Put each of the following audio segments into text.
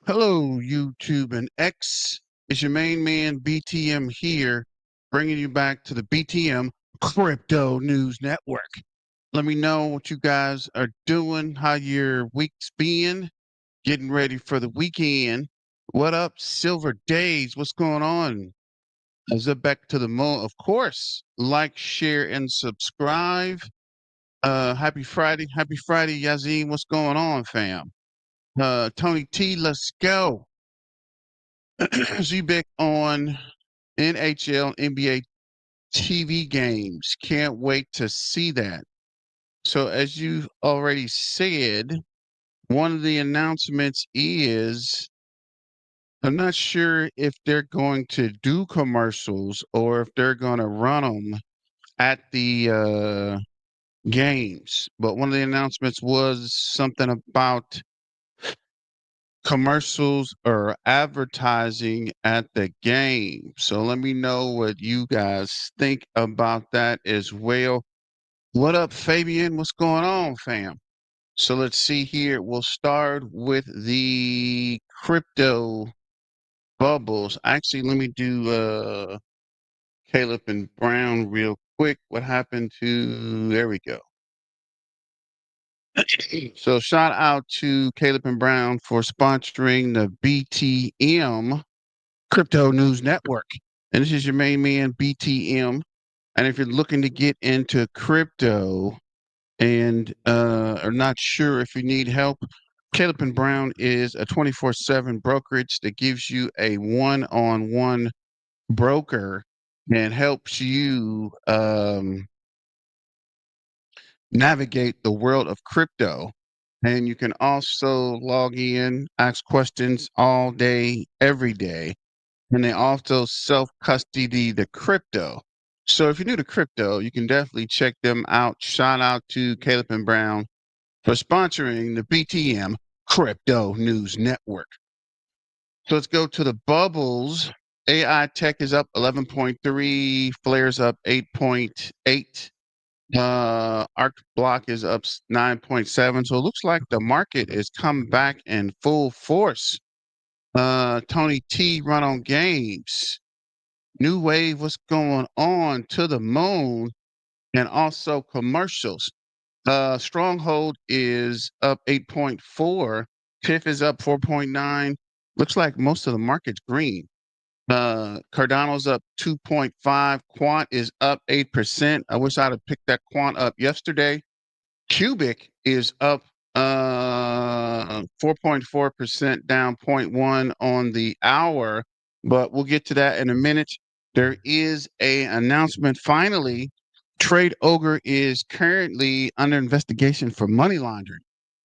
Hello, YouTube and X. It's your main man, BTM here, bringing you back to the BTM Crypto News Network. Let me know what you guys are doing, how your week's been, getting ready for the weekend. What up, Silver Days? What's going on? Zebec to the Mo, of course. Like, share, and subscribe. Happy Friday. Happy Friday, Yazin. What's going on, fam? Tony T, let's go. Zebec on NHL, NBA TV games. Can't wait to see that. So, as you already said, one of the announcements is I'm not sure if they're going to do commercials or if they're going to run them at the games. But one of the announcements was something about commercials or advertising at the game. So let me know what you guys think about that as well. What up, Fabian? What's going on, fam? So let's see here. We'll start with the crypto bubbles. Actually, let me do Caleb and Brown real quick. What happened to there we go. So shout out to Caleb and Brown for sponsoring the BTM Crypto News Network. And this is your main man, BTM. And if you're looking to get into crypto and are not sure if you need help, Caleb and Brown is a 24/7 brokerage that gives you a one-on-one broker and helps you navigate the world of crypto. And you can also log in, ask questions all day, every day. And they also self-custody the crypto. So if you're new to crypto, you can definitely check them out. Shout out to Caleb and Brown for sponsoring the BTM Crypto News Network. So let's go to the bubbles. AI Tech is up 11.3, Flare's up 8.8. Arc Block is up 9.7. So it looks like the market is coming back in full force. Tony T, run on games. New Wave, what's going on to the moon, and also commercials. Stronghold is up 8.4. TIFF is up 4.9. Looks like most of the market's green. Cardano's up 2.5. Quant is up 8%. I wish I'd have picked that Quant up yesterday. Cubic is up 4.4%, down 0.1 on the hour, but we'll get to that in a minute. There is a announcement. Finally, Trade Ogre is currently under investigation for money laundering.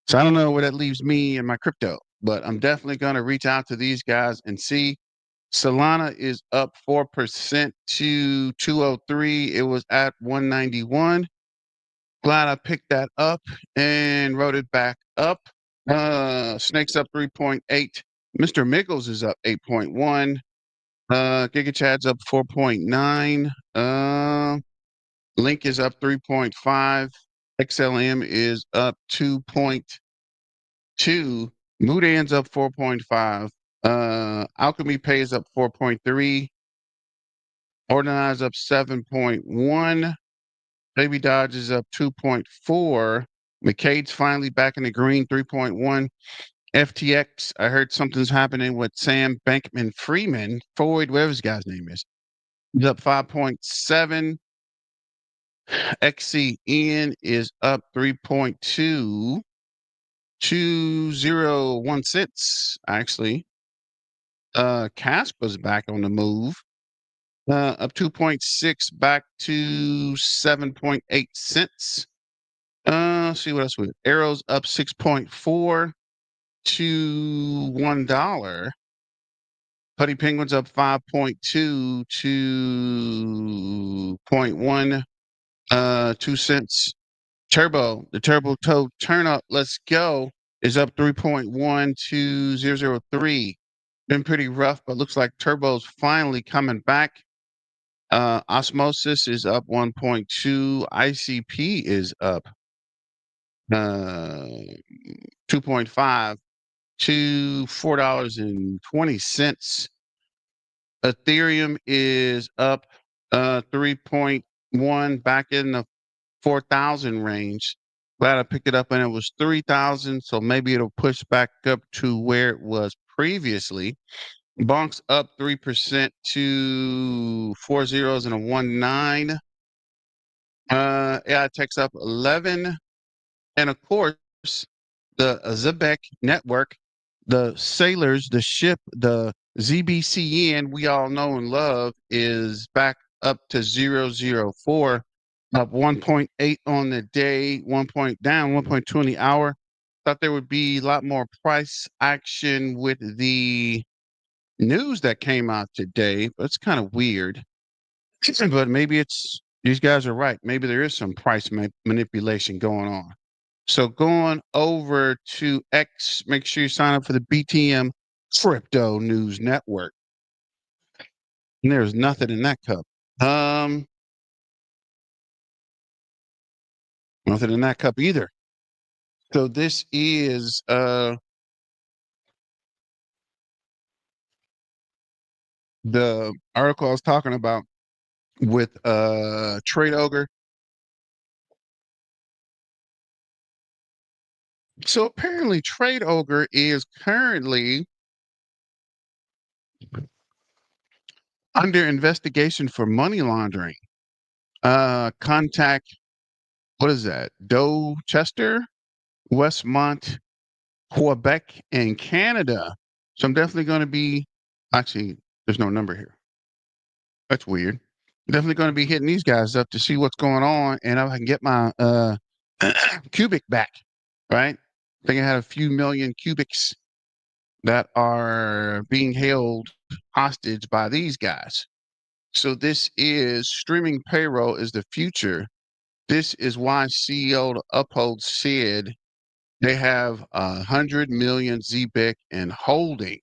So I don't know where that leaves me and my crypto, but I'm definitely going to reach out to these guys and see. Solana is up 4% to 203. It was at 191. Glad I picked that up and wrote it back up. Snakes up 3.8. Mr. Mickles is up 8.1. Giga Chad's up 4.9. Link is up 3.5. XLM is up 2.2. Mudan's up 4.5. Alchemy Pay is up 4.3. Organize up 7.1. Baby Dodge is up 2.4. McCade's finally back in the green, 3.1. FTX, I heard something's happening with Sam Bankman Freeman, Floyd, whatever his guy's name is. He's up 5.7. XCN is up 3.2. 201 cents, actually. Casp was back on the move. Up 2.6 back to 7.8 cents. See what else with Arrows up 6.4 to $1. Putty Penguins up 5.2 to 0.1 2 cents. Turbo, the Turbo Toe Turn Up, let's go, is up 3.1 to 003. Been pretty rough, but looks like Turbo's finally coming back. Osmosis is up 1.2. ICP is up 2.5. to $4.20. Ethereum is up 3.1 back in the 4,000 range. Glad I picked it up and it was 3,000, so maybe it'll push back up to where it was previously. Bonks up 3% to 4 zeros and a 1.9. AI Tech's up 11. And of course, the Zebec Network, the sailors, the ship, the ZBCN we all know and love is back up to 004, up 1.8 on the day, 1 point down, 1.2 on the hour. Thought there would be a lot more price action with the news that came out today, but it's kind of weird. But maybe it's these guys are right. Maybe there is some price manipulation going on. So going over to X, make sure you sign up for the BTM Crypto News Network. And there's nothing in that cup. Nothing in that cup either. So this is the article I was talking about with Trade Ogre. So apparently Trade Ogre is currently under investigation for money laundering. Contact, what is that? Chester, Westmont, Quebec, and Canada. So I'm definitely going to be, actually, there's no number here. That's weird. Definitely going to be hitting these guys up to see what's going on and if I can get my cubic back, right? I think I had a few million cubics that are being held hostage by these guys. So this is streaming payroll is the future. This is why CEO to Uphold said they have 100 million Zebec in holding.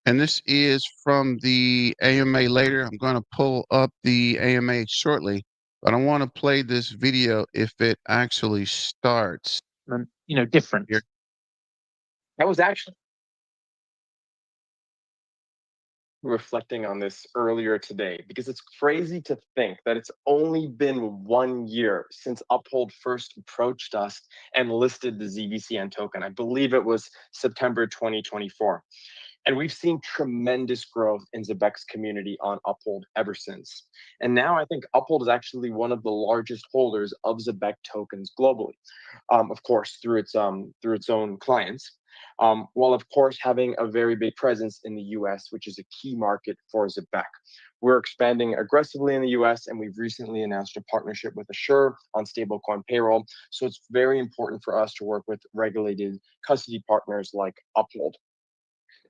And this is from the AMA later. I'm going to pull up the AMA shortly, but I want to play this video if it actually starts. Different. Here. That was actually reflecting on this earlier today because it's crazy to think that it's only been 1 year since Uphold first approached us and listed the ZBCN token. I believe it was September 2024. And we've seen tremendous growth in Zebec's community on Uphold ever since. And now I think Uphold is actually one of the largest holders of Zebec tokens globally, of course, through its own clients. While of course having a very big presence in the US, which is a key market for Zebec. We're expanding aggressively in the US, and we've recently announced a partnership with Assure on stablecoin payroll. So it's very important for us to work with regulated custody partners like Uphold.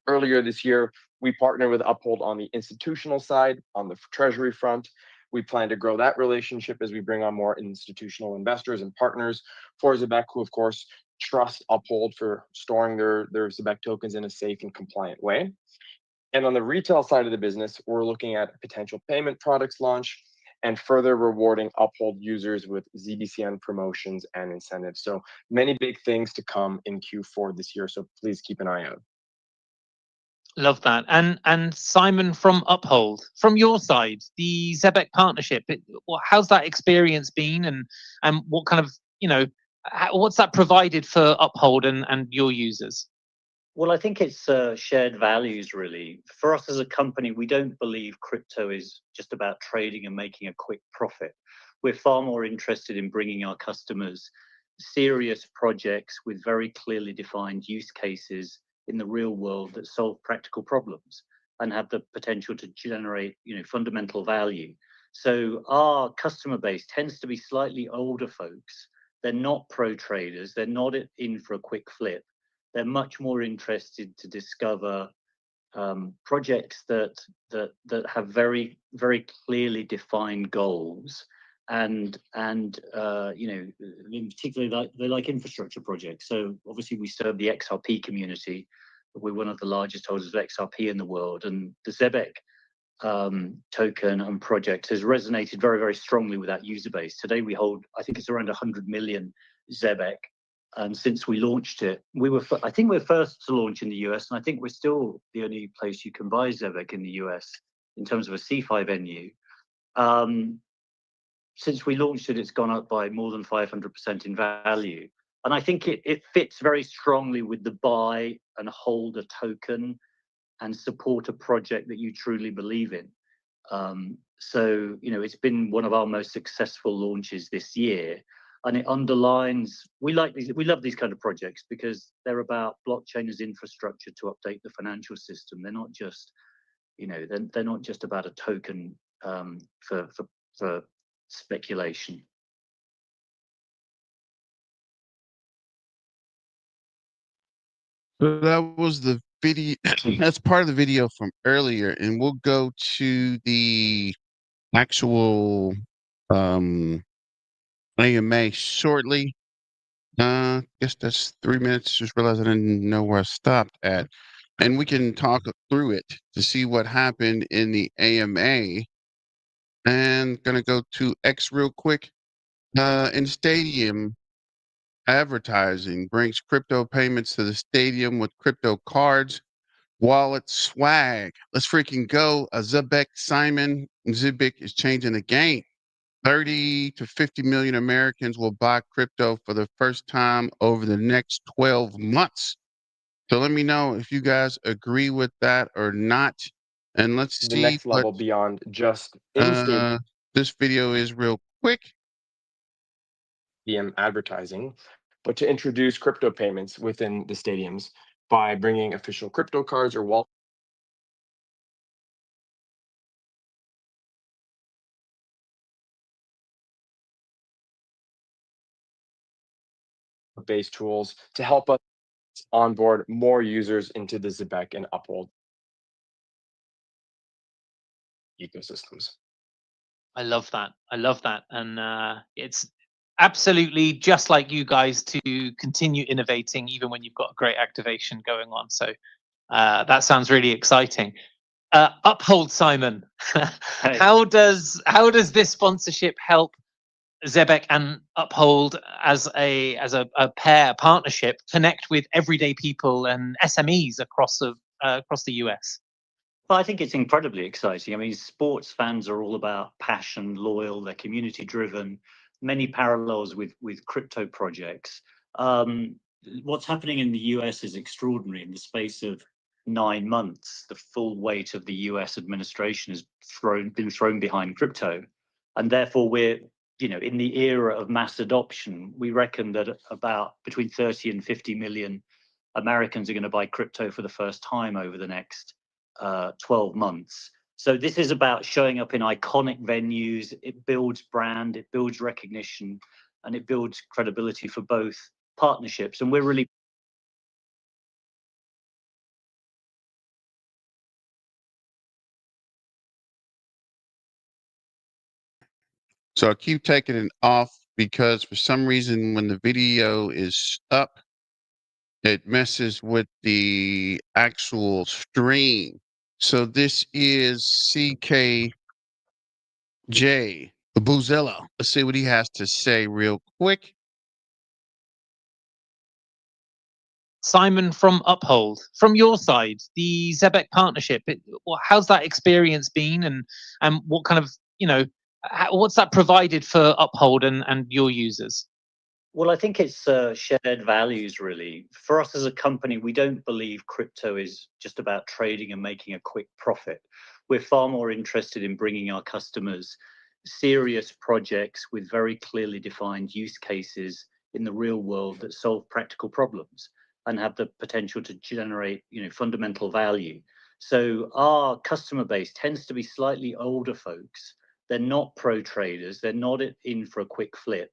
Earlier this year, we partnered with Uphold on the institutional side, on the treasury front. We plan to grow that relationship as we bring on more institutional investors and partners for Zebec, who of course trust Uphold for storing their Zebec tokens in a safe and compliant way. And on the retail side of the business, we're looking at potential payment products launch and further rewarding Uphold users with ZBCN promotions and incentives. So many big things to come in Q4 this year. So please keep an eye out. Love that. And Simon from Uphold, from your side, the Zebec partnership, how's that experience been, and what kind of, what's that provided for Uphold and your users? Well, I think it's shared values, really. For us as a company, we don't believe crypto is just about trading and making a quick profit. We're far more interested in bringing our customers serious projects with very clearly defined use cases in the real world that solve practical problems and have the potential to generate, fundamental value. So our customer base tends to be slightly older folks. They're not pro traders. They're not in for a quick flip. They're much more interested to discover projects that have very, very clearly defined goals, and in particular, they like infrastructure projects. So obviously, we serve the XRP community. We're one of the largest holders of XRP in the world, and the Zebec token and project has resonated very, very strongly with that user base. Today, we hold, I think it's around 100 million Zebec. And since we launched it, I think we're first to launch in the US, and I think we're still the only place you can buy Zebec in the US in terms of a CeFi venue. Since we launched it, it's gone up by more than 500% in value. And I think it fits very strongly with the buy and hold a token and support a project that you truly believe in. So, it's been one of our most successful launches this year. And it underlines, we love these kind of projects because they're about blockchain as infrastructure to update the financial system. They're not just, they're not just about a token for speculation. So that was the video. That's part of the video from earlier, and we'll go to the actual AMA shortly. Guess that's 3 minutes. Just realized I didn't know where I stopped at, and we can talk through it to see what happened in the AMA. And gonna go to X real quick. In stadium, advertising brings crypto payments to the stadium with crypto cards, wallet swag. Let's freaking go. Zebec Zebec is changing the game. 30 to 50 million Americans will buy crypto for the first time over the next 12 months. So let me know if you guys agree with that or not. And let's The see next what level beyond just in-stadium this video is real quick. advertising, but to introduce crypto payments within the stadiums by bringing official crypto cards or wallet based tools to help us onboard more users into the Zebec and Uphold ecosystems. I love that. And it's absolutely just like you guys to continue innovating even when you've got a great activation going on. So that sounds really exciting. Uphold, Simon. Hey. How does this sponsorship help Zebec and Uphold as a partnership connect with everyday people and SMEs across the US? Well, I think it's incredibly exciting. I mean, sports fans are all about passion, loyal, they're community driven, many parallels with crypto projects. What's happening in the US is extraordinary. In the space of 9 months, the full weight of the US administration has been thrown behind crypto. And therefore we're, in the era of mass adoption, we reckon that about between 30 and 50 million Americans are going to buy crypto for the first time over the next 12 months. So this is about showing up in iconic venues. It builds brand, it builds recognition, and it builds credibility for both partnerships. And we're really So I keep taking it off because for some reason when the video is up, it messes with the actual stream. So this is CKJ Buzella. Let's see what he has to say real quick. Simon from Uphold, from your side, the Zebec partnership, how's that experience been, and what kind of, what's that provided for Uphold and your users? Well, I think it's shared values, really. For us as a company, we don't believe crypto is just about trading and making a quick profit. We're far more interested in bringing our customers serious projects with very clearly defined use cases in the real world that solve practical problems and have the potential to generate, fundamental value. So our customer base tends to be slightly older folks. They're not pro traders. They're not in for a quick flip.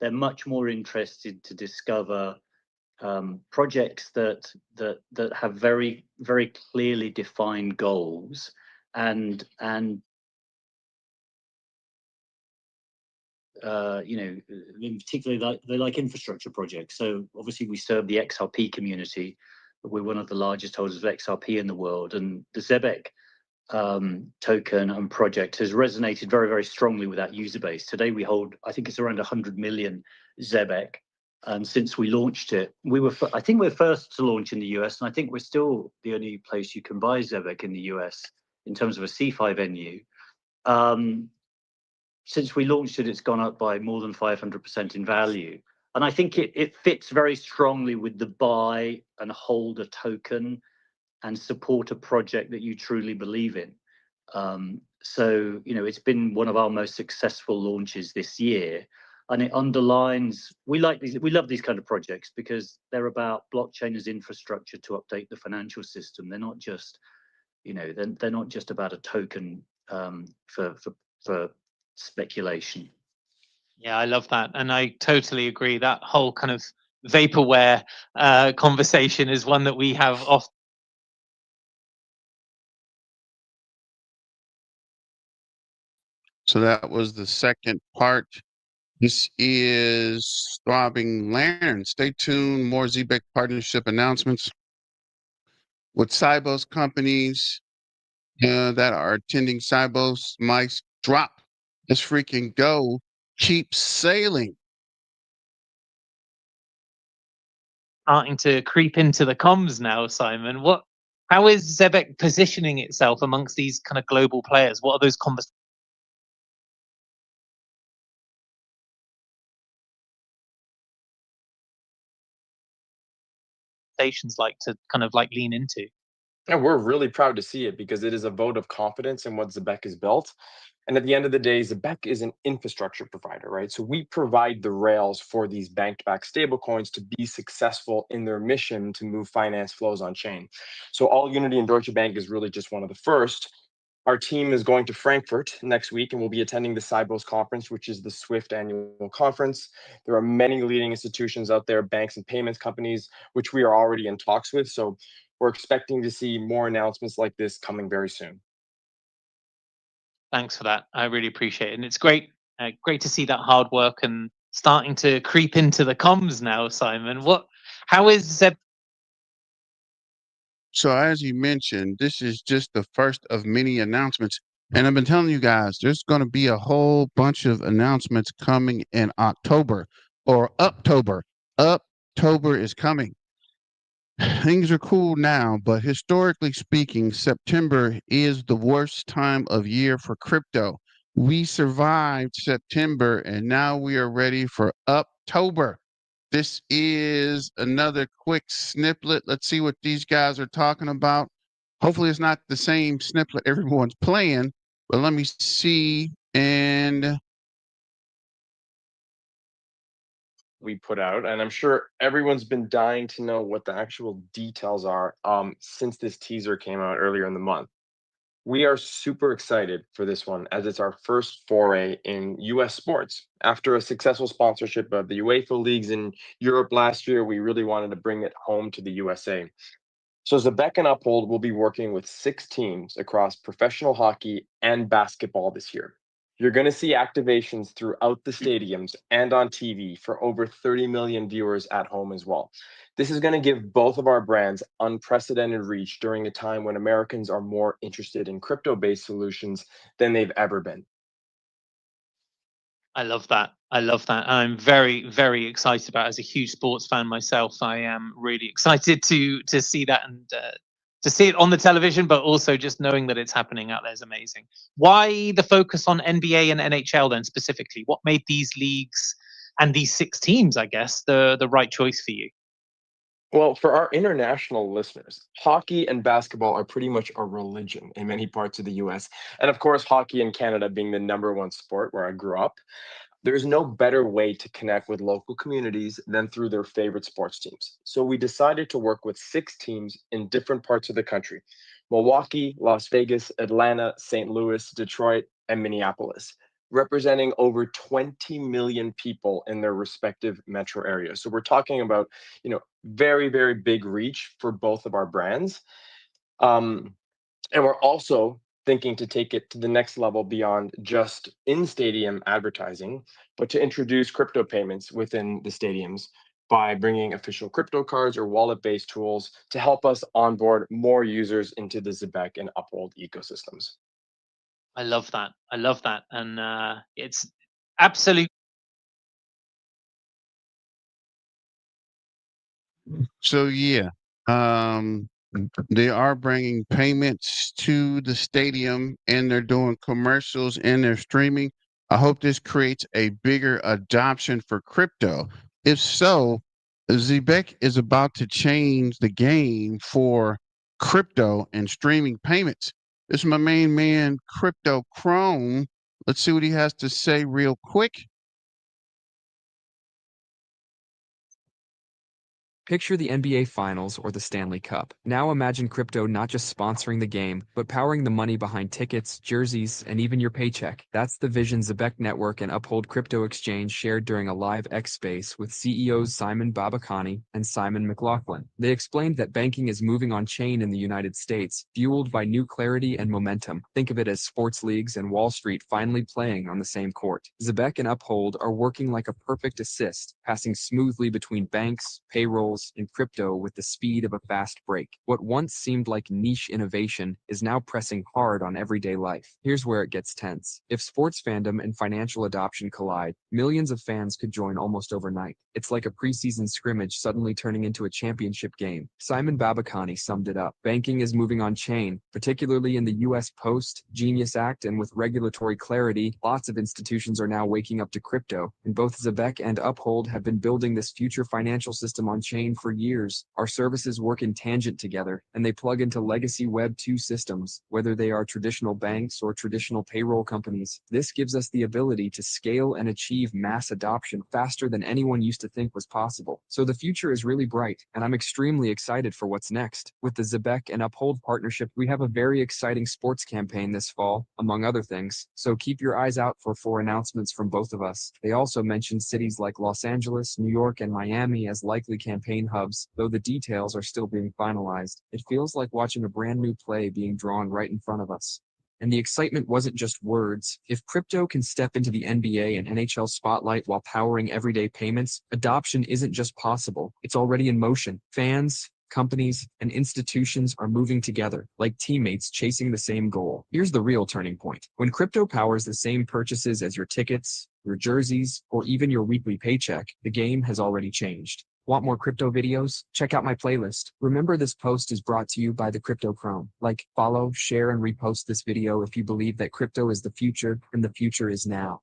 They're much more interested to discover projects that have very, very clearly defined goals and in particular, they like infrastructure projects. So obviously we serve the XRP community. We're one of the largest holders of XRP in the world, and the Zebec token and project has resonated very, very strongly with that user base. Today we hold, I think it's around 100 million Zebec And since we launched it, I think we're first to launch in the US, and I think we're still the only place you can buy Zebec in the US in terms of a CeFi venue. Since we launched it, it's gone up by more than 500% in value. And I think it fits very strongly with the buy and hold a token and support a project that you truly believe in. So, it's been one of our most successful launches this year. And it underlines, we love these kind of projects because they're about blockchain as infrastructure to update the financial system. They're not just, they're not just about a token for speculation. Yeah, I love that. And I totally agree. That whole kind of vaporware conversation is one that we have often. So that was the second part. This is Throbbing Lantern. Stay tuned. More Zebec partnership announcements with Cybos companies that are attending Cybos. Mice drop. Let's freaking go. Keep sailing. Starting to creep into the comms now, Simon. How is Zebec positioning itself amongst these kind of global players? What are those conversations like to kind of like lean into? And we're really proud to see it because it is a vote of confidence in what Zebec has built. And at the end of the day, Zebec is an infrastructure provider, right? So we provide the rails for these bank-backed stablecoins to be successful in their mission to move finance flows on chain. So All Unity and Deutsche Bank is really just one of the first. Our team is going to Frankfurt next week, and we'll be attending the Cybos conference, which is the SWIFT annual conference. There are many leading institutions out there, banks and payments companies, which we are already in talks with. So we're expecting to see more announcements like this coming very soon. Thanks for that. I really appreciate it. And it's great to see that hard work and starting to creep into the comms now, Simon. How is Zeb? So as you mentioned, this is just the first of many announcements. And I've been telling you guys, there's going to be a whole bunch of announcements coming in October or Uptober. Uptober is coming. Things are cool now, but historically speaking, September is the worst time of year for crypto. We survived September and now we are ready for October. This is another quick snippet. Let's see what these guys are talking about. Hopefully, it's not the same snippet everyone's playing, but let me see. And we put out, and I'm sure everyone's been dying to know what the actual details are since this teaser came out earlier in the month. We are super excited for this one as it's our first foray in US sports. After a successful sponsorship of the UEFA leagues in Europe last year, we really wanted to bring it home to the USA. So Zebec and Uphold will be working with 6 teams across professional hockey and basketball this year. You're going to see activations throughout the stadiums and on TV for over 30 million viewers at home as well. This is going to give both of our brands unprecedented reach during a time when Americans are more interested in crypto-based solutions than they've ever been. I love that. I'm very, very excited about it. As a huge sports fan myself, I am really excited to see that and to see it on the television, but also just knowing that it's happening out there is amazing. Why the focus on NBA and NHL then specifically? What made these leagues and these 6 teams, I guess, the right choice for you? Well, for our international listeners, hockey and basketball are pretty much a religion in many parts of the US. And of course, hockey in Canada being the #1 sport where I grew up, there's no better way to connect with local communities than through their favorite sports teams. So we decided to work with 6 teams in different parts of the country: Milwaukee, Las Vegas, Atlanta, St. Louis, Detroit, and Minneapolis, representing over 20 million people in their respective metro areas. So we're talking about, very, very big reach for both of our brands. And we're also thinking to take it to the next level beyond just in-stadium advertising, but to introduce crypto payments within the stadiums by bringing official crypto cards or wallet-based tools to help us onboard more users into the Zebec and Uphold ecosystems. I love that. And it's absolutely So yeah, um, they are bringing payments to the stadium, and they're doing commercials and they're streaming. I hope this creates a bigger adoption for crypto. If so, Zebec is about to change the game for crypto and streaming payments. This is my main man, Crypto Chrome. Let's see what he has to say real quick. Picture the NBA Finals or the Stanley Cup. Now imagine crypto not just sponsoring the game, but powering the money behind tickets, jerseys, and even your paycheck. That's the vision Zebec Network and Uphold Crypto Exchange shared during a live X Space with CEOs Simon Babakani and Simon McLaughlin. They explained that banking is moving on chain in the United States, fueled by new clarity and momentum. Think of it as sports leagues and Wall Street finally playing on the same court. Zebec and Uphold are working like a perfect assist, passing smoothly between banks, payrolls, in crypto with the speed of a fast break. What once seemed like niche innovation is now pressing hard on everyday life. Here's where it gets tense. If sports fandom and financial adoption collide, millions of fans could join almost overnight. It's like a preseason scrimmage suddenly turning into a championship game. Simon Babakani summed it up. Banking is moving on chain, particularly in the US post-Genius Act, and with regulatory clarity, lots of institutions are now waking up to crypto, and both Zebec and Uphold have been building this future financial system on chain for years. Our services work in tangent together, and they plug into legacy Web 2 systems, whether they are traditional banks or traditional payroll companies. This gives us the ability to scale and achieve mass adoption faster than anyone used to think was possible. So the future is really bright, and I'm extremely excited for what's next. With the Zebec and Uphold partnership, we have a very exciting sports campaign this fall, among other things. So keep your eyes out for announcements from both of us. They also mentioned cities like Los Angeles, New York, and Miami as likely campaign hubs, though the details are still being finalized. It feels like watching a brand new play being drawn right in front of us. And the excitement wasn't just words. If crypto can step into the NBA and NHL spotlight while powering everyday payments, adoption isn't just possible, it's already in motion. Fans, companies, and institutions are moving together, like teammates chasing the same goal. Here's the real turning point. When crypto powers the same purchases as your tickets, your jerseys, or even your weekly paycheck, the game has already changed. Want more crypto videos? Check out my playlist. Remember, this post is brought to you by the Crypto Chrome. Like, follow, share, and repost this video if you believe that crypto is the future and the future is now.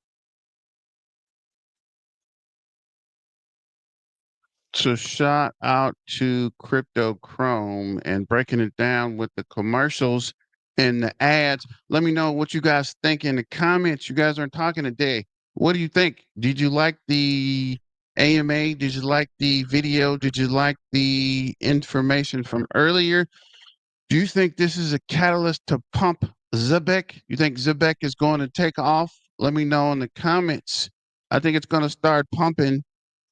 So shout out to Crypto Chrome and breaking it down with the commercials and the ads. Let me know what you guys think in the comments. You guys aren't talking today. What do you think? Did you like the AMA? Did you like the video? Did you like the information from earlier? Do you think this is a catalyst to pump Zebec? You think Zebec is going to take off? Let me know in the comments. I think it's going to start pumping,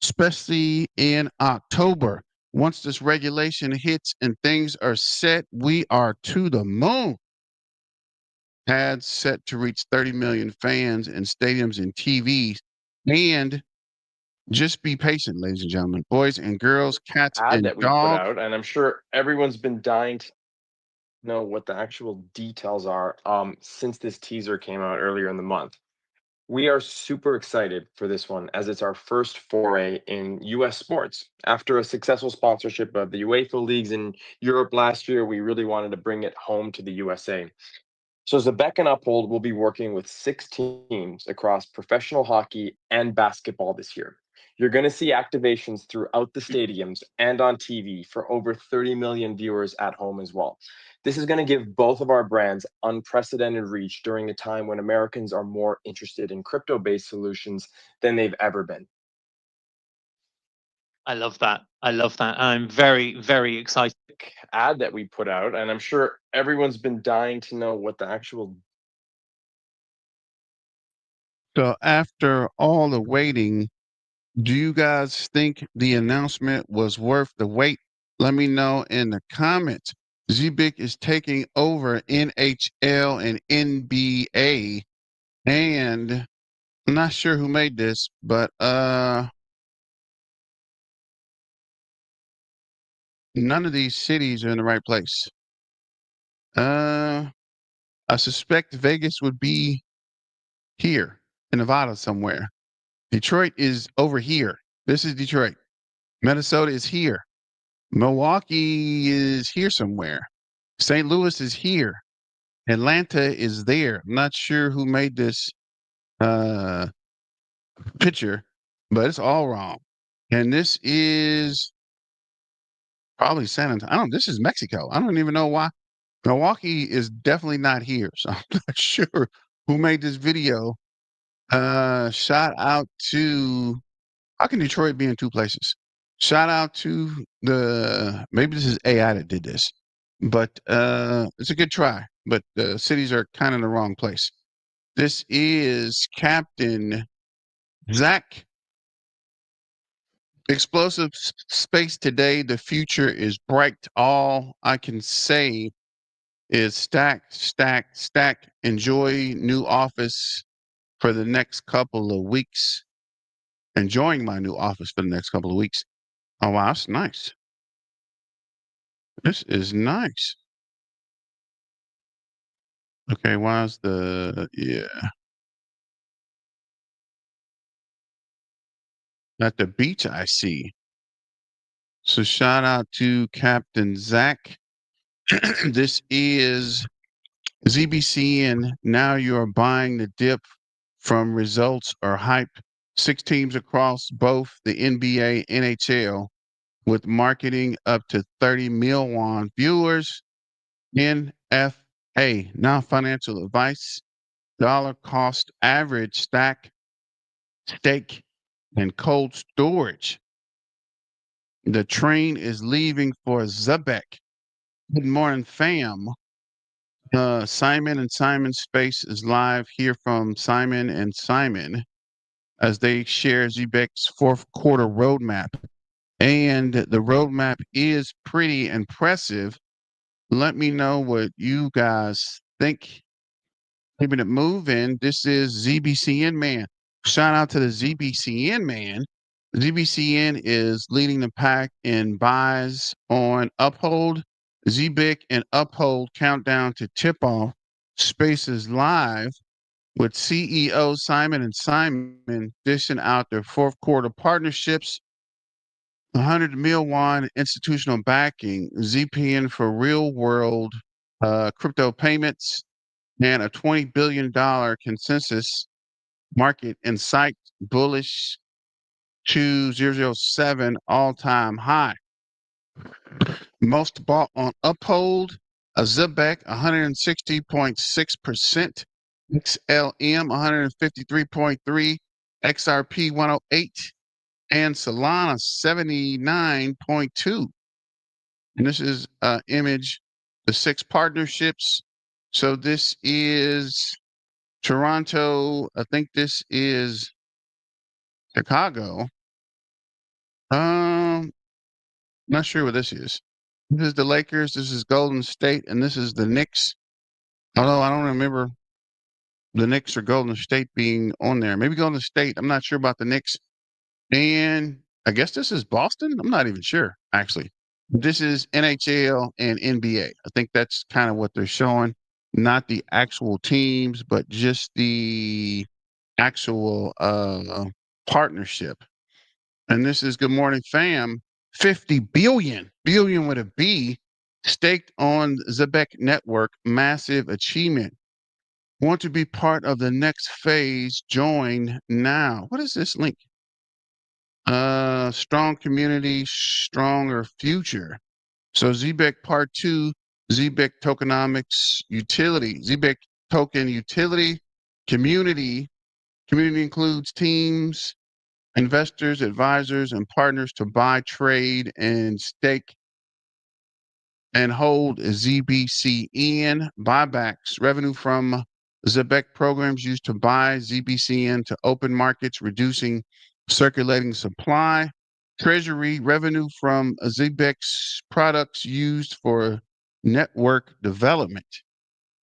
especially in October. Once this regulation hits and things are set, we are to the moon. Ads set to reach 30 million fans in stadiums and TVs. And just be patient, ladies and gentlemen, boys and girls, cats Ad and that we put dogs. out, and I'm sure everyone's been dying to know what the actual details are since this teaser came out earlier in the month. We are super excited for this one as it's our first foray in US sports. After a successful sponsorship of the UEFA leagues in Europe last year, we really wanted to bring it home to the USA. So Zebec and Uphold will be working with 6 teams across professional hockey and basketball this year. You're going to see activations throughout the stadiums and on TV for over 30 million viewers at home as well. This is going to give both of our brands unprecedented reach during a time when Americans are more interested in crypto-based solutions than they've ever been. I love that. I love that. I'm very, very excited. Ad that we put out, and I'm sure everyone's been dying to know what the actual. So after all the waiting, do you guys think the announcement was worth the wait? Let me know in the comments. Zebec is taking over NHL and NBA, and I'm not sure who made this, but none of these cities are in the right place. I suspect Vegas would be here in Nevada somewhere. Detroit is over here. This is Detroit. Minnesota is here. Milwaukee is here somewhere. St. Louis is here. Atlanta is there. I'm not sure who made this uh, picture, but it's all wrong. And this is probably San Antonio. I don't. This is Mexico. I don't even know why. Milwaukee is definitely not here, so I'm not sure who made this video. Shout out to, how can Detroit be in two places? Shout out to maybe this is AI that did this, but it's a good try. But the cities are kind of in the wrong place. This is Captain Zach. Explosive space today. The future is bright. All I can say is stack, stack, stack. Enjoy new office for the next couple of weeks. Enjoying my new office for the next couple of weeks. Oh, wow, that's nice. This is nice. Okay, why's yeah. At the beach, I see. So shout out to Captain Zach. This is ZBCN. Now you are buying the dip from results or hype. 6 teams across both the NBA, NHL, with marketing up to 30 million viewers. NFA, non-financial advice. Dollar cost average stack, stake, and cold storage. The train is leaving for Zebec. Good morning, fam. Simon and Simon Space is live here from Simon and Simon as they share Zebec's fourth quarter roadmap. And the roadmap is pretty impressive. Let me know what you guys think. Keeping it moving. This is ZBCN Man. Shout out to the ZBCN Man. ZBCN is leading the pack in buys on Uphold. Zebec and Uphold countdown to tip off. Spaces live with CEO Simon and Simon dishing out their fourth quarter partnerships. 100 million institutional backing, ZPN for real world crypto payments, and a $20 billion consensus market insight bullish 2007 all-time high. Most bought on Uphold, a Zebec 160.6%, XLM 153.3, XRP 108, and Solana 79.2. And this is image, the 6 partnerships. So this is Toronto. I think this is Chicago. Not sure what this is. This is the Lakers. This is Golden State, and this is the Knicks. Although I don't remember the Knicks or Golden State being on there. Maybe Golden State. I'm not sure about the Knicks. And I guess this is Boston. I'm not even sure, actually. This is NHL and NBA. I think that's kind of what they're showing. Not the actual teams, but just the actual partnership. And this is Good Morning Fam. 50 billion with a B, staked on Zebec Network. Massive achievement. Want to be part of the next phase? Join now. What is this link? Strong community, stronger future. So Zebec Part 2, Zebec Tokenomics Utility. Zebec Token Utility Community. Community includes teams, investors, advisors, and partners to buy, trade, and stake and hold ZBCN buybacks. Revenue from Zebec programs used to buy ZBCN to open markets, reducing circulating supply. Treasury revenue from Zebec's products used for network development.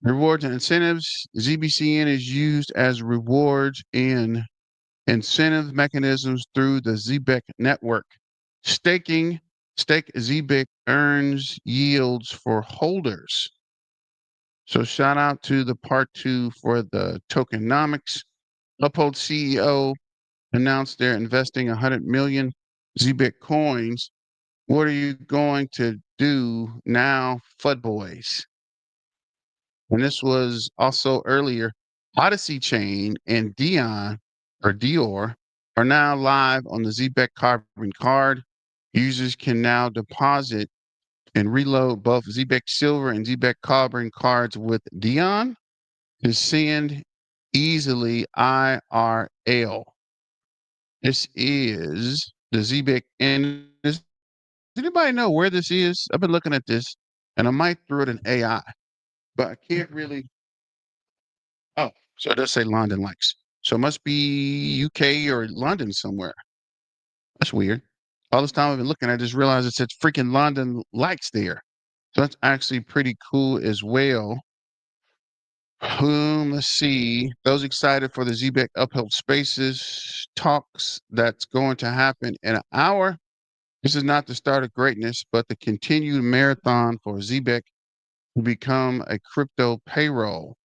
Rewards and incentives. ZBCN is used as rewards and incentive mechanisms through the Zebec network. Staking, stake Zebec earns yields for holders. So shout out to the part 2 for the tokenomics. Uphold CEO announced they're investing 100 million Zebec coins What are you going to do now, FUD boys? And this was also earlier. Odyssey Chain and Dior are now live on the Zebec Carbon card. Users can now deposit and reload both Zebec Silver and Zebec Carbon cards with Dion to send easily IRL. This is the Zebec. And does anybody know where this is? I've been looking at this and I might throw it in AI, but I can't really. Oh, so it does say London likes. So it must be UK or London somewhere. That's weird. All this time I've been looking, I just realized it says freaking London likes there. So that's actually pretty cool as well. Let's see. Those excited for the Zebec Uphold Spaces talks that's going to happen in an hour. This is not the start of greatness, but the continued marathon for Zebec to become a crypto payroll.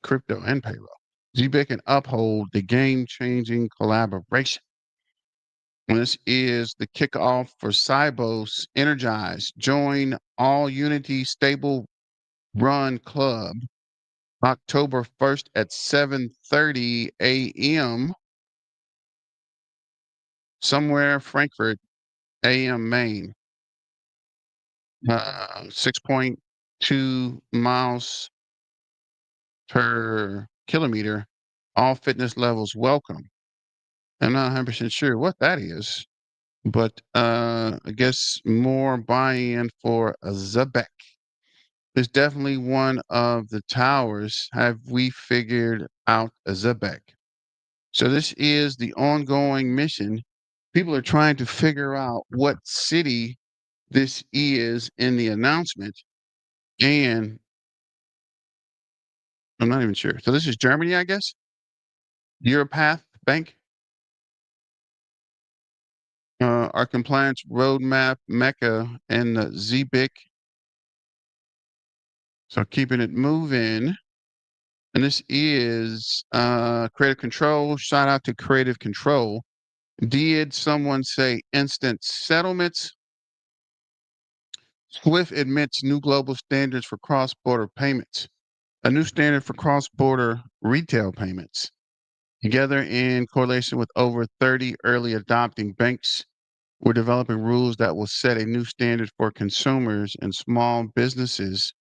Crypto and payroll. Zebec and Uphold the game-changing collaboration. And this is the kickoff for Cybos Energize. Join All Unity Stable Run Club October 1st at 7:30 a.m. somewhere Frankfurt a.m. Maine. 6.2 miles per kilometer. All fitness levels welcome. I'm not 100% sure what that is, but I guess more buy-in for a Zebec. It's definitely one of the towers. Have we figured out a Zebec? So this is the ongoing mission. People are trying to figure out what city this is in the announcement, and I'm not even sure. So this is Germany, I guess. Europath Bank. Our compliance roadmap, Mecca, and the ZBIC. So keeping it moving. And this is Creative Control. Shout out to Creative Control. Did someone say instant settlements? Swift admits new global standards for cross-border payments. A new standard for cross-border retail payments. Together in correlation with over 30 early adopting banks, we're developing rules that will set a new standard for consumers and small businesses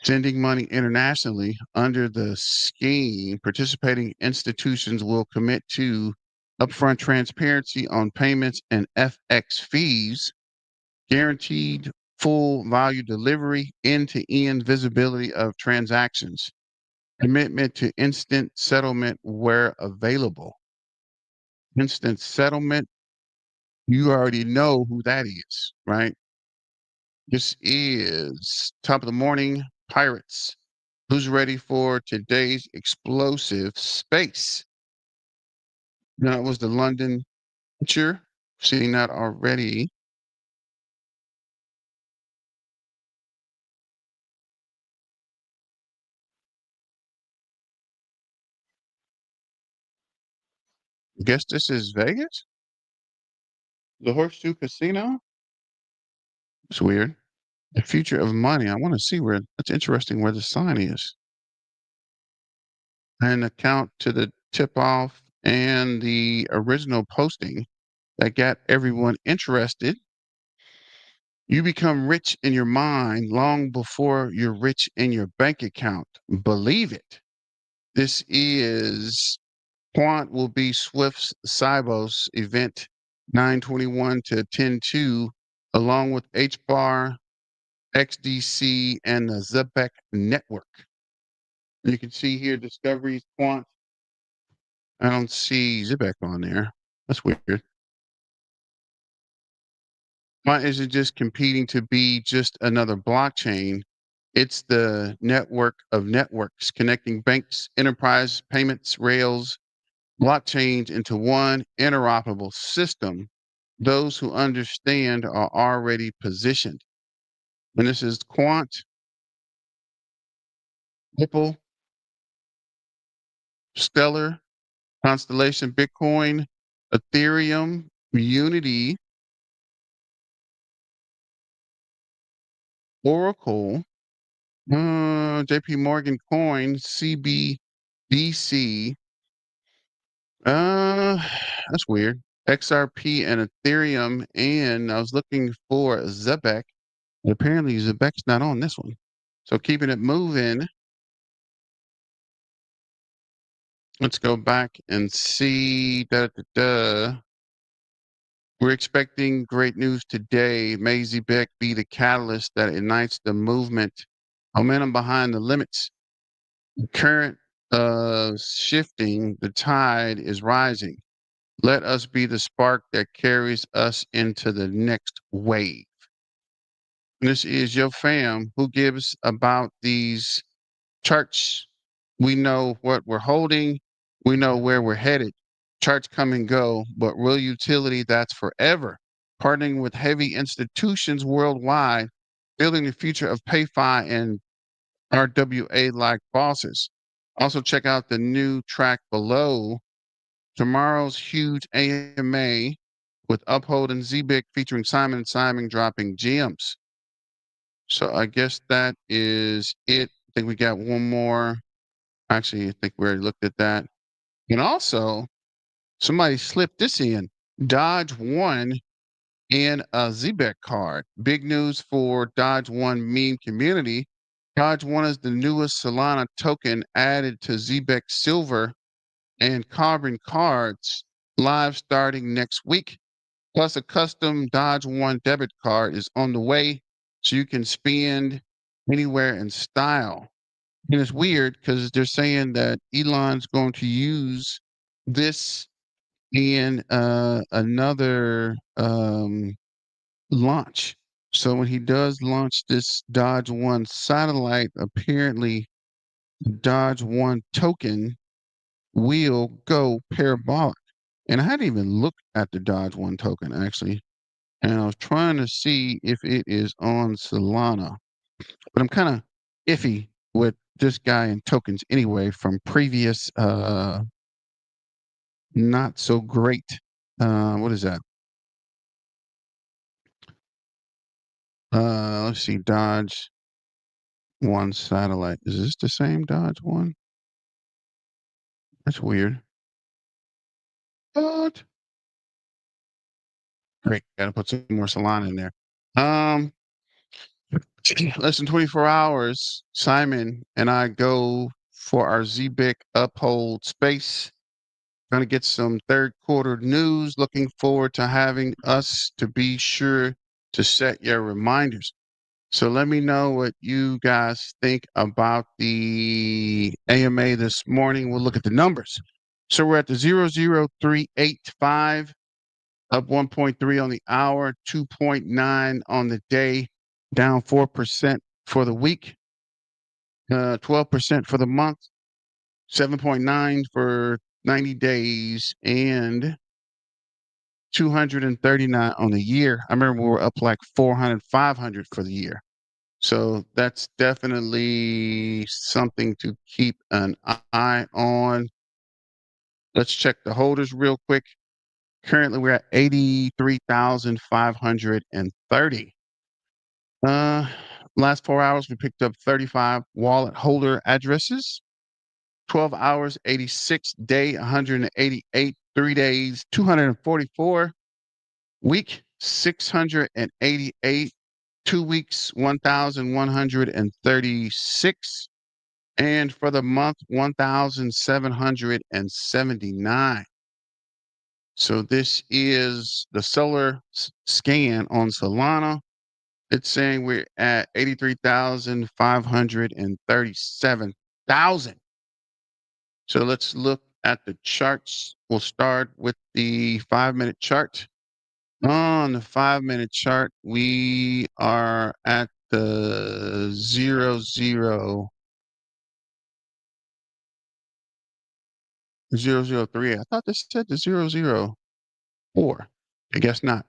sending money internationally. Under the scheme, participating institutions will commit to upfront transparency on payments and FX fees, guaranteed full value delivery, end-to-end visibility of transactions, commitment to instant settlement where available. Instant settlement, you already know who that is, right? This is top of the morning, Pirates. Who's ready for today's explosive space? That was the London picture. Seen that already. Guess this is Vegas? The Horseshoe Casino? It's weird. The future of money. I want to see where it's interesting where the sign is. An account to the tip off and the original posting that got everyone interested. You become rich in your mind long before you're rich in your bank account. Believe it. This is Quant will be Swift's Cybos event 921 to 102, along with HBAR, XDC, and the Zebec Network. You can see here Discoveries, Quant. I don't see Zebec on there. That's weird. Quant isn't just competing to be just another blockchain. It's the network of networks connecting banks, enterprise payments, rails, blockchains into one interoperable system. Those who understand are already positioned. And this is Quant, Ripple, Stellar, Constellation, Bitcoin, Ethereum, Unity, Oracle, JP Morgan Coin, CBDC. That's weird. XRP and Ethereum, and I was looking for Zebec. But apparently, Zebec's not on this one. So keeping it moving. Let's go back and see. We're expecting great news today. May Zebec be the catalyst that ignites the movement. Momentum behind the limits. Current shifting. The tide is rising. Let us be the spark that carries us into the next wave. This is your fam who gives about these charts. We know what we're holding. We know where we're headed. Charts come and go, but real utility, that's forever. Partnering with heavy institutions worldwide, building the future of PayFi and RWA like bosses. Also, check out the new track below. Tomorrow's huge AMA with Uphold and Zebec featuring Simon and Simon dropping gems. So I guess that is it. I think we got one more. Actually, I think we already looked at that. And also, somebody slipped this in. Dodge won in a Zebec card. Big news for Dodge One meme community. Dodge One is the newest Solana token added to Zebec Silver and Carbon cards, live starting next week. Plus, a custom Dodge One debit card is on the way, so you can spend anywhere in style. And it's weird because they're saying that Elon's going to use this in another launch. So when he does launch this Dodge One satellite, apparently the Dodge One token will go parabolic. And I hadn't even looked at the Dodge One token actually. And I was trying to see if it is on Solana. But I'm kind of iffy with this guy and tokens anyway from previous not so great. What is that? Let's see, Dodge One satellite. Is this the same Dodge One? That's weird. What? Great, gotta put some more Solana in there. Less than 24 hours, Simon and I go for our Zebec Uphold space. Going to get some third quarter news. Looking forward to having us to be sure to set your reminders. So let me know what you guys think about the AMA this morning. We'll look at the numbers. So we're at the 00385, up 1.3 on the hour, 2.9 on the day, down 4% for the week, 12% for the month, 7.9 for 90 days, and 239 on the year. I remember we were up like 400, 500 for the year. So that's definitely something to keep an eye on. Let's check the holders real quick. Currently, we're at 83,530. Last 4 hours, we picked up 35 wallet holder addresses. 12 hours, 86, day, 188, 3 days, 244, week, 688, 2 weeks, 1,136, and for the month, 1,779. So this is the solar scan on Solana. It's saying we're at 83,537,000. So let's look at the charts. We'll start with the 5-minute chart. On the 5-minute chart, we are at the 003. I thought this said the 004. I guess not.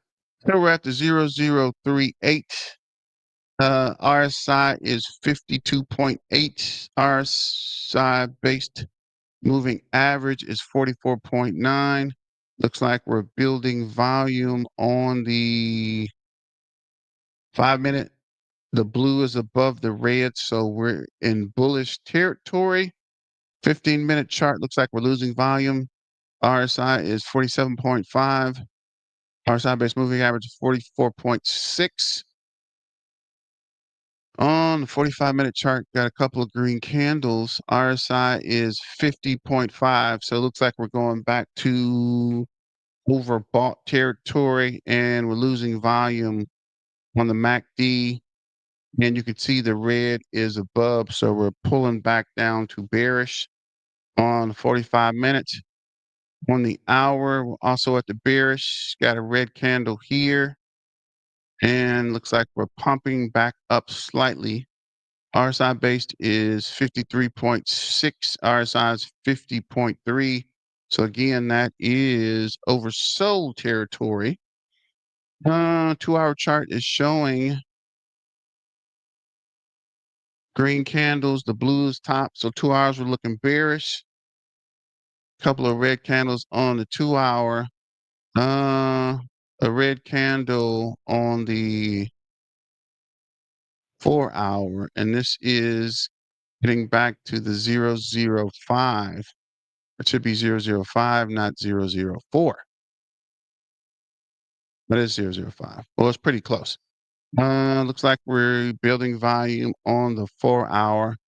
So we're at the 0038. RSI is 52.8. RSI based moving average is 44.9. Looks like we're building volume on the 5-minute. The blue is above the red, so we're in bullish territory. 15-minute chart looks like we're losing volume. RSI is 47.5. RSI base moving average is 44.6. On the 45-minute chart, got a couple of green candles. RSI is 50.5. So it looks like we're going back to overbought territory and we're losing volume on the MACD. And you can see the red is above. So we're pulling back down to bearish on 45 minutes. On the hour, we're also at the bearish. Got a red candle here. And looks like we're pumping back up slightly. RSI based is 53.6. RSI is 50.3. So again, that is oversold territory. 2-hour chart is showing green candles. The blue is top. So 2 hours we're looking bearish. Couple of red candles on the 2-hour. A red candle on the 4-hour, and this is getting back to the 005. It should be 005, not 004. But it's 005. Well, it's pretty close. Looks like we're building volume on the 4-hour.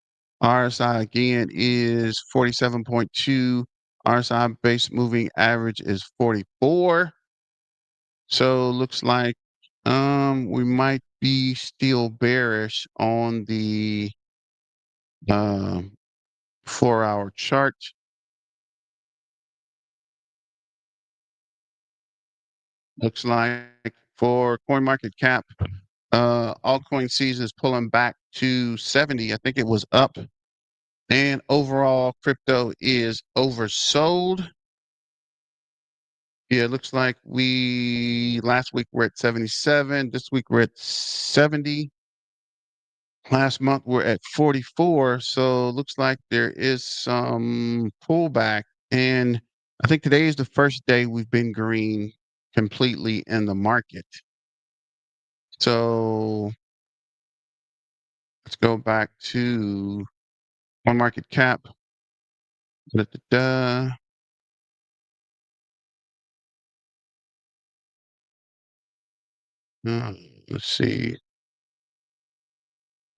RSI again is 47.2. RSI base moving average is 44. So looks like we might be still bearish on the 4-hour chart. Looks like for CoinMarketCap, altcoin season is pulling back to 70. I think it was up. And overall, crypto is oversold. Yeah, it looks like last week we're at 77. This week we're at 70. Last month we're at 44. So it looks like there is some pullback. And I think today is the first day we've been green completely in the market. So let's go back to one market cap. Da-da-da. Let's see.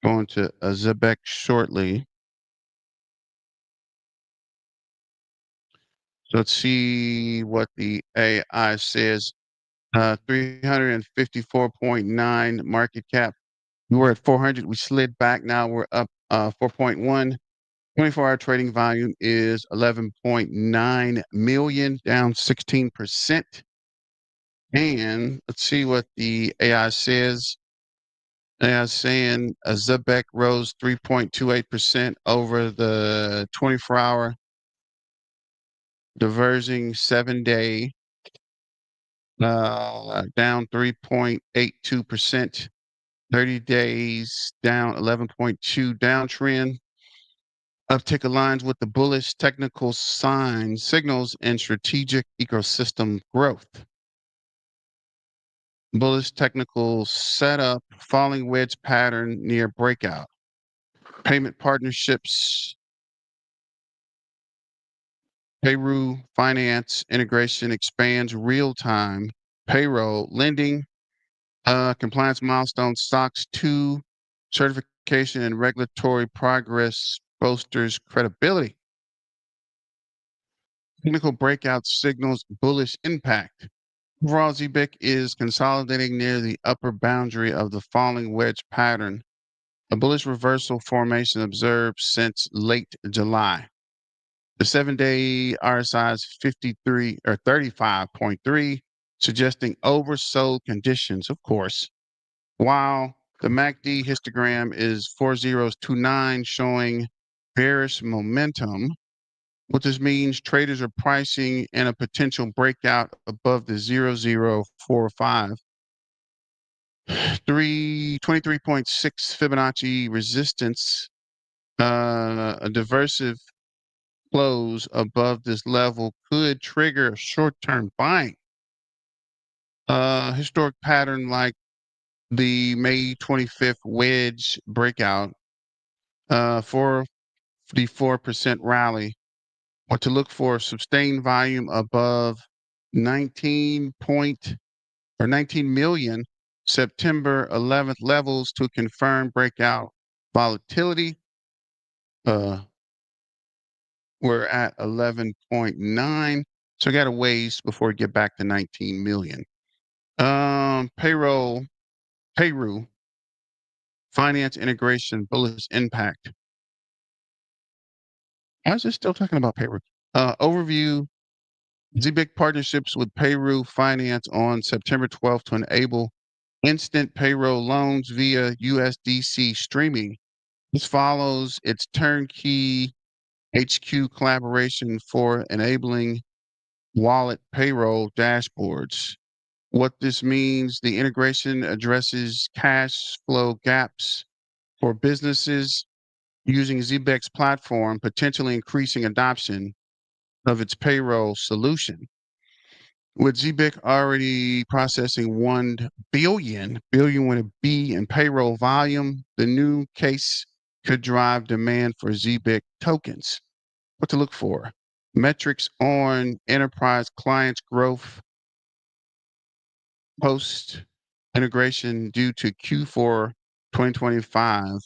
Going to Zebec shortly. So let's see what the AI says. 354.9 market cap. We were at 400. We slid back. Now we're up 4.1. 24-hour trading volume is 11.9 million, down 16%. And let's see what the AI says. AI is saying Zebec rose 3.28% over the 24-hour, diverging 7-day, down 3.82%. 30 days down 11.2 downtrend. Uptick aligns with the bullish technical signals and strategic ecosystem growth. Bullish technical setup, falling wedge pattern near breakout. Payment partnerships, payroll finance integration expands real-time payroll lending. Compliance milestones, SOX 2, certification and regulatory progress bolsters credibility. Technical breakout signals bullish impact. Overall, Zebec is consolidating near the upper boundary of the falling wedge pattern, a bullish reversal formation observed since late July. The 7-day RSI is 53 or 35.3, suggesting oversold conditions, of course. While the MACD histogram is 4029, showing bearish momentum. What this means, traders are pricing in a potential breakout above the 0045. 23.6 Fibonacci resistance, a diversive close above this level could trigger short-term buying. Historic pattern like the May 25th wedge breakout for the 4% rally. What to look for: sustained volume above 19 million September 11th levels to confirm breakout volatility. We're at 11.9, so I got a ways before we get back to 19 million. Payroll, finance integration, bullish impact. I was just still talking about payroll. Overview: Zebec partnerships with Payroll Finance on September 12th to enable instant payroll loans via USDC streaming. This follows its turnkey HQ collaboration for enabling wallet payroll dashboards. What this means: the integration addresses cash flow gaps for businesses using Zebec's platform, potentially increasing adoption of its payroll solution. With Zebec already processing 1 billion with a B in payroll volume, the new case could drive demand for Zebec tokens. What to look for: metrics on enterprise clients growth post integration due to Q4 2025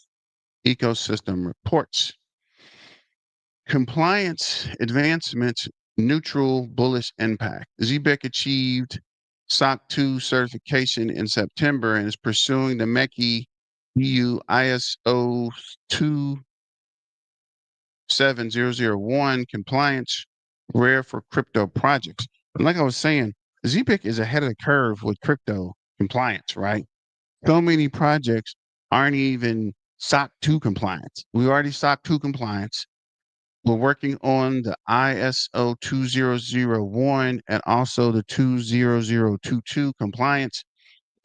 ecosystem reports. Compliance advancements, neutral bullish impact. Zebec achieved SOC 2 certification in September and is pursuing the MECI EU ISO 27001 compliance, rare for crypto projects. But like I was saying, Zebec is ahead of the curve with crypto compliance, right? So many projects aren't even SOC 2 compliance. We already SOC 2 compliance. We're working on the ISO 2001 and also the 20022 compliance,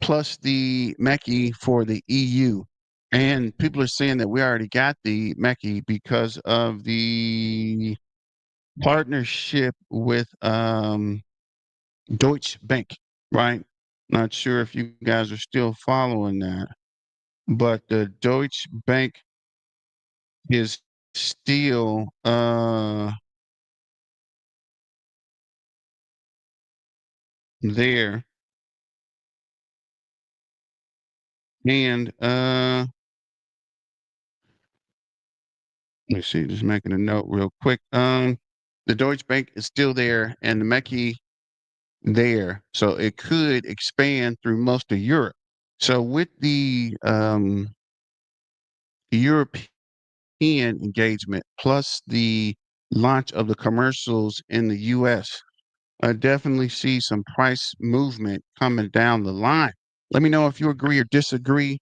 plus the MECI for the EU. And people are saying that we already got the MECI because of the partnership with Deutsche Bank, right? Not sure if you guys are still following that, but the Deutsche Bank is still there. And let me see, just making a note real quick. The Deutsche Bank is still there and the MECI there. So it could expand through most of Europe. So with the European engagement plus the launch of the commercials in the US, I definitely see some price movement coming down the line. Let me know if you agree or disagree.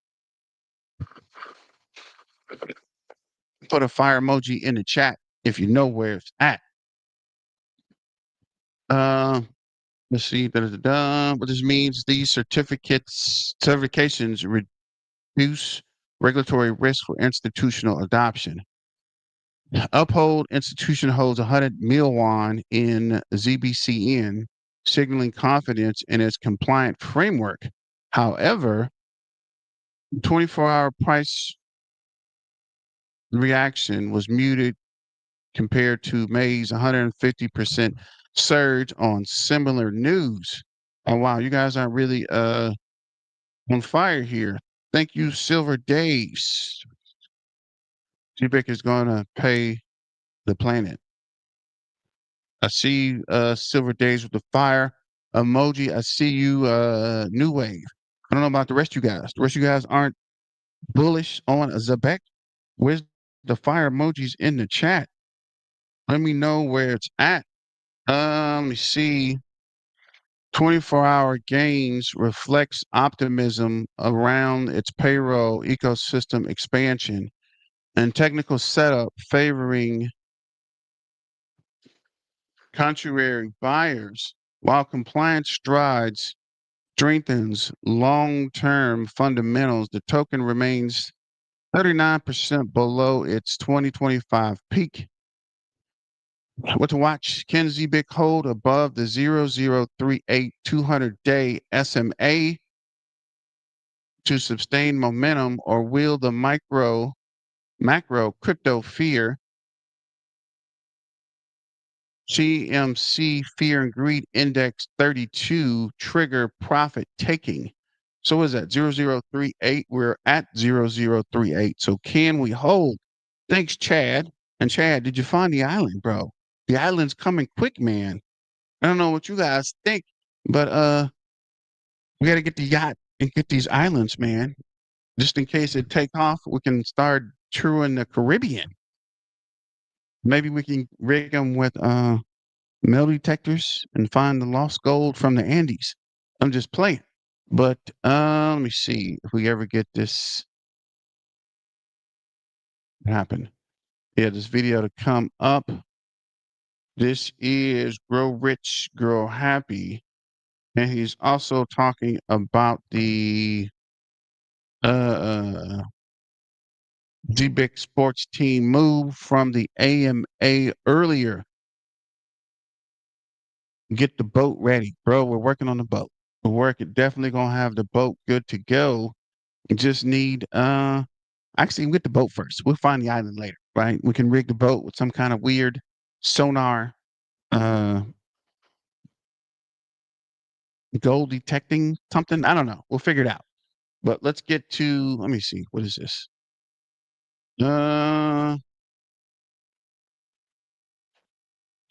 Put a fire emoji in the chat if you know where it's at. Let's see. What this means: these certifications reduce regulatory risk for institutional adoption. Uphold institution holds 100 million in ZBCN, signaling confidence in its compliant framework. However, 24-hour price reaction was muted compared to May's 150% surge on similar news. Oh wow, you guys aren't really on fire here. Thank you, Silver Days. Zebec is gonna pay the planet. I see Silver Days with the fire emoji. I see you, New Wave. I don't know about the rest of you guys. The rest of you guys aren't bullish on Zebec. Where's the fire emojis in the chat? Let me know where it's at. Let me see. 24-hour gains reflects optimism around its payroll ecosystem expansion and technical setup favoring contrary buyers, while compliance strides strengthens long-term fundamentals. The token remains 39% below its 2025 peak. What to watch? Can Zebec hold above the 0038 200-day SMA to sustain momentum, or will the macro crypto fear CMC Fear and Greed Index 32 trigger profit taking? So what is that 0038? We're at 0038. So can we hold? Thanks, Chad. And Chad, did you find the island, bro? The island's coming quick, man. I don't know what you guys think, but we got to get the yacht and get these islands, man. Just in case it take off, we can start touring the Caribbean. Maybe we can rig them with metal detectors and find the lost gold from the Andes. I'm just playing. But let me see if we ever get this happen. Yeah, this video to come up. This is Grow Rich, Grow Happy. And he's also talking about the Zebec sports team move from the AMA earlier. Get the boat ready, bro. We're working on the boat. We're definitely gonna have the boat good to go. We just need actually get the boat first. We'll find the island later, right? We can rig the boat with some kind of weird sonar gold detecting something. I don't know. We'll figure it out. But let's get to let me see. What is this?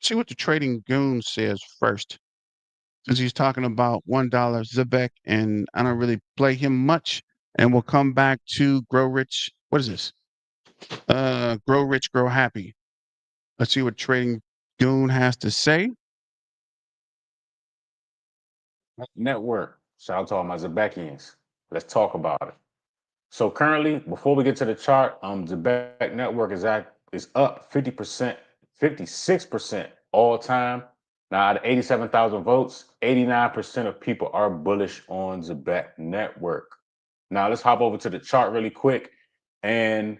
See what the trading goon says first. Since he's talking about $1 Zebec, and I don't really play him much. And we'll come back to Grow Rich. What is this? Grow Rich, Grow Happy. Let's see what Trading Goon has to say. Network. Shout out to all my Zebekians. Let's talk about it. So currently, before we get to the chart, Zebec Network is up 50%, 56% all time. Now, out of 87,000 votes, 89% of people are bullish on Zebec Network. Now, let's hop over to the chart really quick. And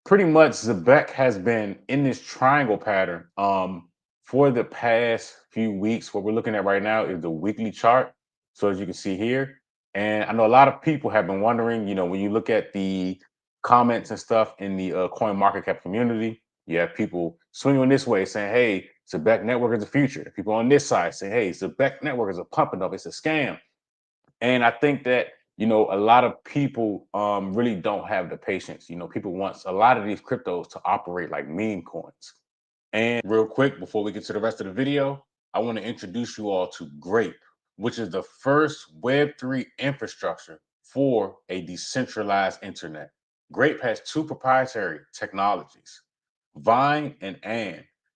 pretty much Zebec has been in this triangle pattern for the past few weeks. What we're looking at right now is the weekly chart. So as you can see here, and I know a lot of people have been wondering, you know, when you look at the comments and stuff in the coin market cap community, you have people swinging this way saying, hey, Zebec Network is the future. People on this side say, hey, Zebec Network is a pump and up, it's a scam. And I think that, you know, a lot of people really don't have the patience. You know, people want a lot of these cryptos to operate like meme coins. And real quick, before we get to the rest of the video, I want to introduce you all to Grape, which is the first Web3 infrastructure for a decentralized internet. Grape has two proprietary technologies, Vine and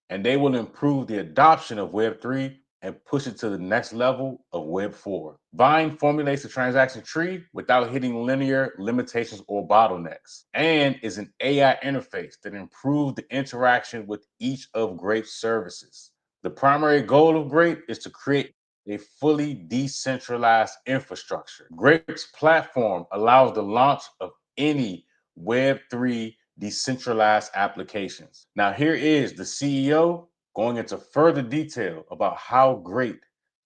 and they will improve the adoption of Web3 and push it to the next level of Web4. Vine formulates the transaction tree without hitting linear limitations or bottlenecks, and is an AI interface that improves the interaction with each of Grape's services. The primary goal of Grape is to create a fully decentralized infrastructure. Grape's platform allows the launch of any Web3 decentralized applications. Now, here is the CEO going into further detail about how great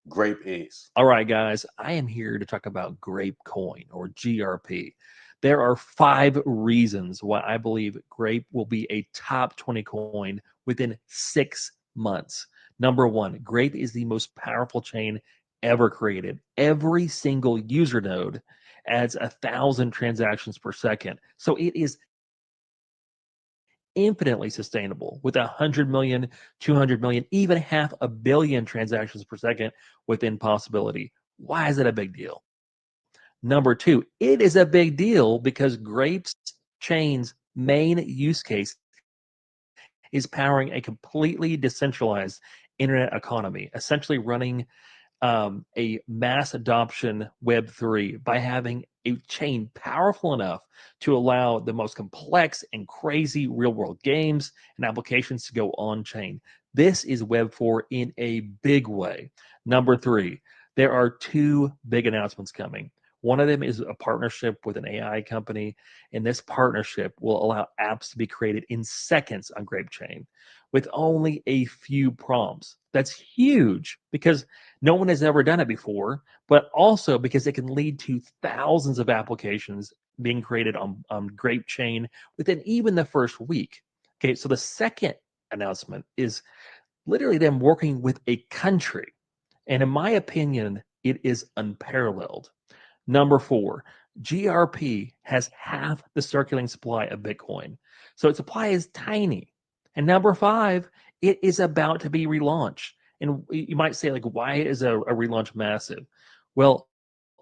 Grape is. All right, guys, I am here to talk about Grape Coin or GRP. There are 5 reasons why I believe Grape will be a top 20 coin within 6 months. Number 1, Grape is the most powerful chain ever created. Every single user node adds 1,000 transactions per second. So it is infinitely sustainable with 100 million, 200 million, even 500 million transactions per second within possibility. Why is it a big deal? Number 2, it is a big deal because Grape's chain's main use case is powering a completely decentralized internet economy, essentially running a mass adoption Web3 by having a chain powerful enough to allow the most complex and crazy real world games and applications to go on chain. This is Web4 in a big way. Number 3, there are 2 big announcements coming. One of them is a partnership with an AI company, and this partnership will allow apps to be created in seconds on GrapeChain with only a few prompts. That's huge because no one has ever done it before, but also because it can lead to thousands of applications being created on GrapeChain within even the first week. Okay, so the second announcement is literally them working with a country. And in my opinion, it is unparalleled. Number 4, GRP has half the circulating supply of Bitcoin. So its supply is tiny. And number 5, it is about to be relaunched. And you might say, like, why is a relaunch massive? Well,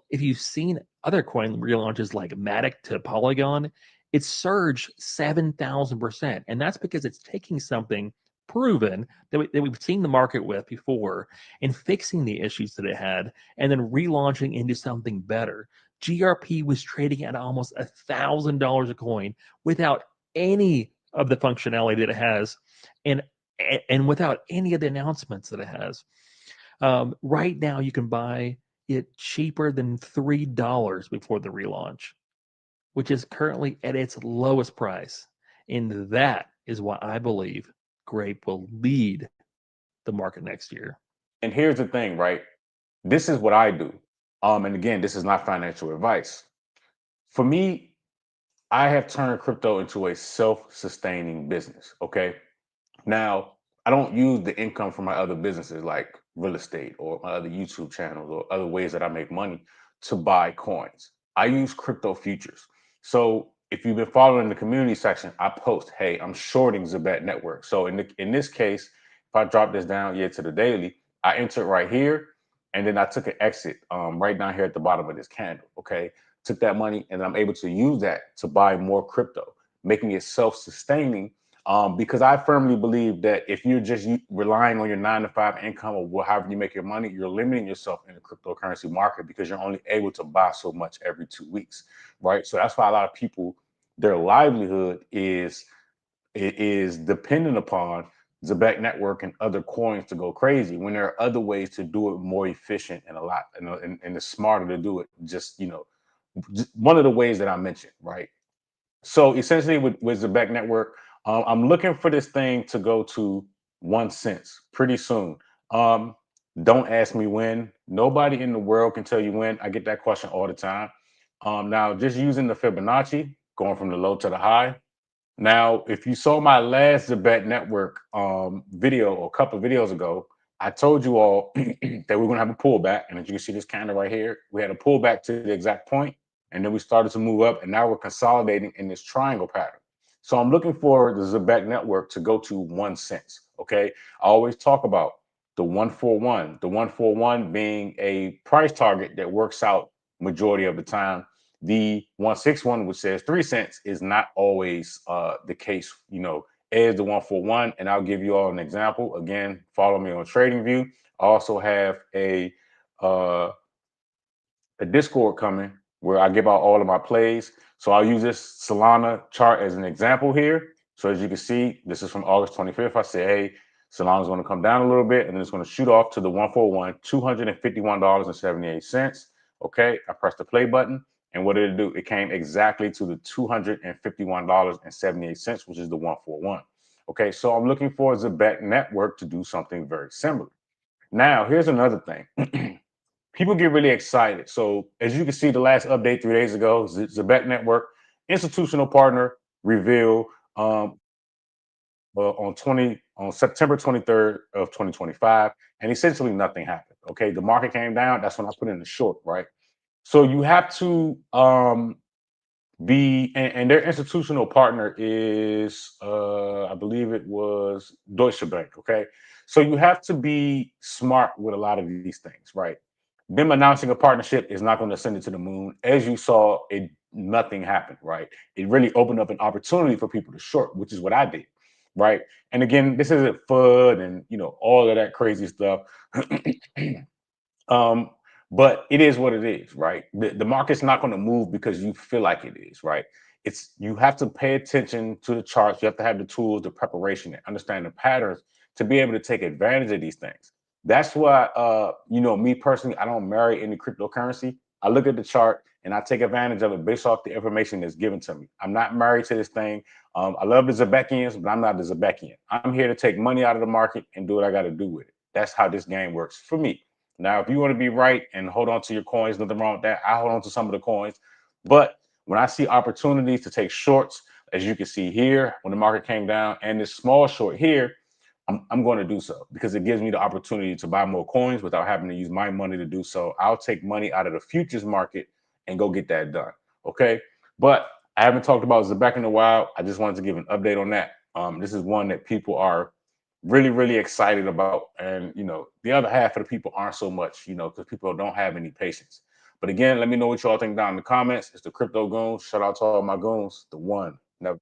if you've seen other coin relaunches like Matic to Polygon, it surged 7,000%. And that's because it's taking something proven that we've seen the market with before and fixing the issues that it had and then relaunching into something better. GRP was trading at almost $1,000 a coin without any of the functionality that it has and without any of the announcements that it has. Right now, you can buy it cheaper than $3 before the relaunch, which is currently at its lowest price. And that is why I believe Grape will lead the market next year. And here's the thing, right? This is what I do. And again, this is not financial advice. For me, I have turned crypto into a self-sustaining business. Okay. Now, I don't use the income from my other businesses like real estate or my other YouTube channels or other ways that I make money to buy coins. I use crypto futures. So if you've been following the community section, I post, hey, I'm shorting Zebec Network. So in this case, if I drop this down here to the daily, I enter it right here. And then I took an exit right down here at the bottom of this candle. Okay. Took that money and I'm able to use that to buy more crypto, making it self-sustaining. Because I firmly believe that if you're just relying on your 9-to-5 income or however you make your money, you're limiting yourself in the cryptocurrency market because you're only able to buy so much every 2 weeks, right? So that's why a lot of people, their livelihood is dependent upon Zebec Network and other coins to go crazy when there are other ways to do it more efficient and a lot, and it's smarter to do it. Just one of the ways that I mentioned, right? So essentially with Zebec Network, I'm looking for this thing to go to 1 cent pretty soon. Don't ask me when. Nobody in the world can tell you when. I get that question all the time. Now, just using the Fibonacci, going from the low to the high. Now, if you saw my last Zebec Network video or a couple of videos ago, I told you all that we're going to have a pullback. And as you can see this candle right here, we had a pullback to the exact point. And then we started to move up. And now we're consolidating in this triangle pattern. So I'm looking for the Zebec Network to go to 1 cent. Okay. I always talk about the 141 being a price target that works out majority of the time. The 161, which says 3 cents, is not always the case, as the 141. And I'll give you all an example. Again, follow me on TradingView. I also have a Discord coming where I give out all of my plays. So I'll use this Solana chart as an example here. So as you can see, this is from August 25th. I say, hey, Solana's going to come down a little bit and then it's going to shoot off to the 141, $251.78. Okay, I press the play button. And what did it do? It came exactly to the $251.78, which is the 141. Okay, so I'm looking for Zebec Network to do something very similar. Now, here's another thing. People get really excited. So as you can see, the last update 3 days ago, Zebec Network, institutional partner reveal on September 23rd of 2025, and essentially nothing happened. Okay, the market came down. That's when I put in the short, right? So you have to and their institutional partner is I believe it was Deutsche Bank. Okay, so you have to be smart with a lot of these things, right? Them announcing a partnership is not going to send it to the moon. As you saw, nothing happened, right? It really opened up an opportunity for people to short, which is what I did, right? And again, this isn't FUD and all of that crazy stuff. But it is what it is, right? The market's not going to move because you feel like it is, right? You have to pay attention to the charts. You have to have the tools, the preparation, and understand the patterns to be able to take advantage of these things. That's why, me personally, I don't marry any cryptocurrency. I look at the chart and I take advantage of it based off the information that's given to me. I'm not married to this thing. I love the Zebekians, but I'm not the Zebekian. I'm here to take money out of the market and do what I got to do with it. That's how this game works for me. Now, if you want to be right and hold on to your coins, nothing wrong with that. I hold on to some of the coins. But when I see opportunities to take shorts, as you can see here, when the market came down, and this small short here, I'm going to do so because it gives me the opportunity to buy more coins without having to use my money to do so. I'll take money out of the futures market and go get that done. Okay. But I haven't talked about Zebec in a while. I just wanted to give an update on that. This is one that people are really, really excited about. And, you know, the other half of the people aren't so much, you know, because people don't have any patience. But again, let me know what y'all think down in the comments. It's the Crypto Goons. Shout out to all my goons. The one. Never.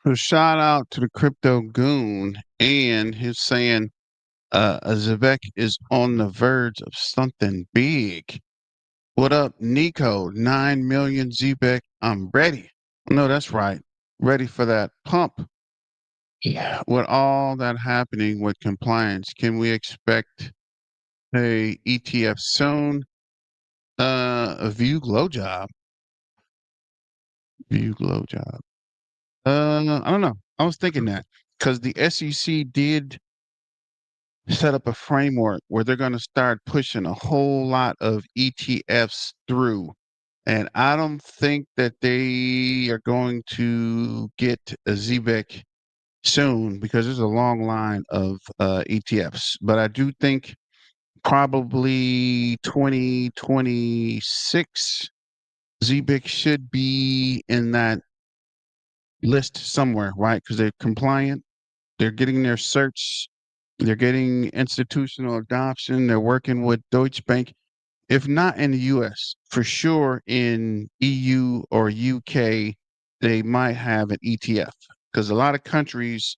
So shout out to the Crypto Goon, and he's saying Zebec is on the verge of something big. What up, Nico? 9 million Zebec. I'm ready. No, that's right. Ready for that pump. Yeah. With all that happening with compliance, can we expect a ETF soon? A View Glow Job. View Glow Job. I don't know. I was thinking that because the SEC did set up a framework where they're going to start pushing a whole lot of ETFs through. And I don't think that they are going to get a Zebec soon because there's a long line of ETFs. But I do think probably 2026 Zebec should be in that list somewhere, right? Because they're compliant. They're getting their certs. They're getting institutional adoption. They're working with Deutsche Bank. If not in the US, for sure in EU or UK, they might have an ETF because a lot of countries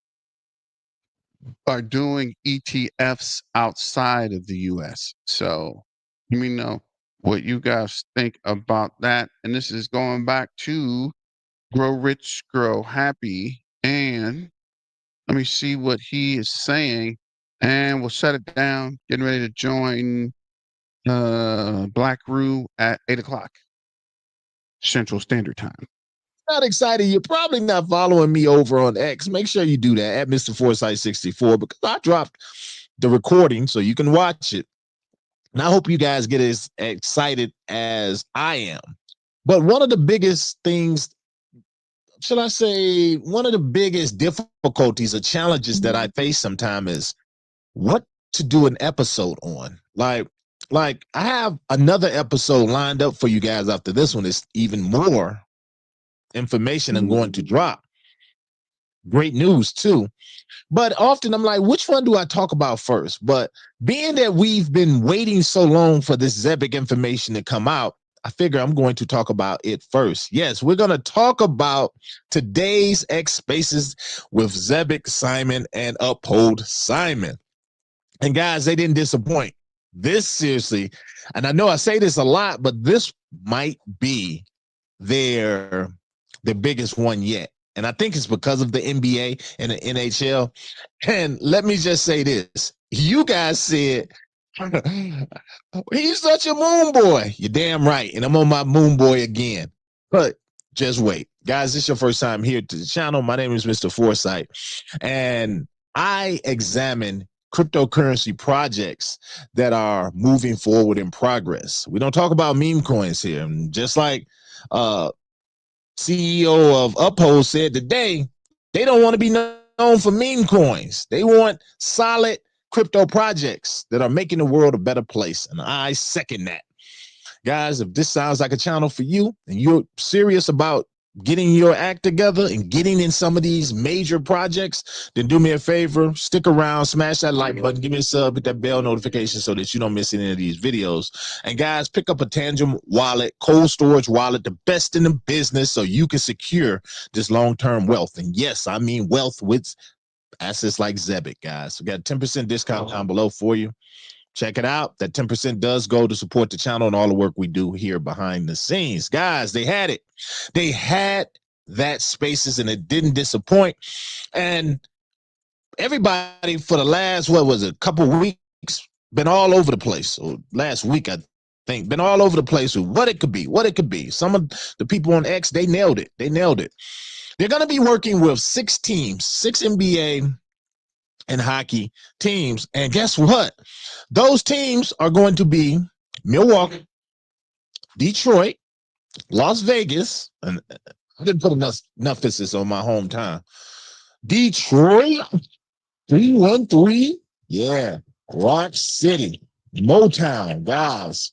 are doing ETFs outside of the US. So let me know what you guys think about that. And this is going back to Grow Rich, Grow Happy. And let me see what he is saying. And we'll shut it down. Getting ready to join Black Roo at 8 o'clock Central Standard Time. Not excited. You're probably not following me over on X. Make sure you do that at Mr. Foresight 64 because I dropped the recording so you can watch it. And I hope you guys get as excited as I am. But one of the biggest things, should I say, one of the biggest difficulties or challenges that I face sometimes is what to do an episode on. Like I have another episode lined up for you guys after this one. It's even more information I'm going to drop. Great news too. But often I'm like, which one do I talk about first? But being that we've been waiting so long for this Zebec information to come out, I figure I'm going to talk about it first. Yes, we're going to talk about today's X Spaces with Zebec Simon and Uphold Simon. And guys, they didn't disappoint. This seriously, and I know I say this a lot, but this might be their biggest one yet. And I think it's because of the NBA and the NHL. And let me just say this. You guys said, he's such a moon boy. You're damn right. And I'm on my moon boy again. But just wait. Guys, this is your first time here to the channel. My name is Mr. Foresight. And I examine cryptocurrency projects that are moving forward in progress. We don't talk about meme coins here. And just like CEO of Uphold said today, they don't want to be known for meme coins. They want solid crypto projects that are making the world a better place. And I second that. Guys, if this sounds like a channel for you and you're serious about getting your act together and getting in some of these major projects, then do me a favor, stick around, smash that like button, give me a sub, hit that bell notification so that you don't miss any of these videos. And guys, pick up a Tangent wallet, cold storage wallet, the best in the business so you can secure this long-term wealth. And yes, I mean wealth with assets like Zebec, guys. We got a 10% discount down below for you. Check it out. That 10% does go to support the channel and all the work we do here behind the scenes. Guys, they had it. They had that Spaces and it didn't disappoint. And everybody for the last, what was it, couple weeks, been all over the place. So last week, I think. Been all over the place with what it could be, what it could be. Some of the people on X, they nailed it. They nailed it. They're going to be working with 6 teams, 6 NBA and hockey teams. And guess what? Those teams are going to be Milwaukee, Detroit, Las Vegas, and I didn't put enough emphasis on my hometown. Detroit, 313. Yeah. Rock City, Motown, guys.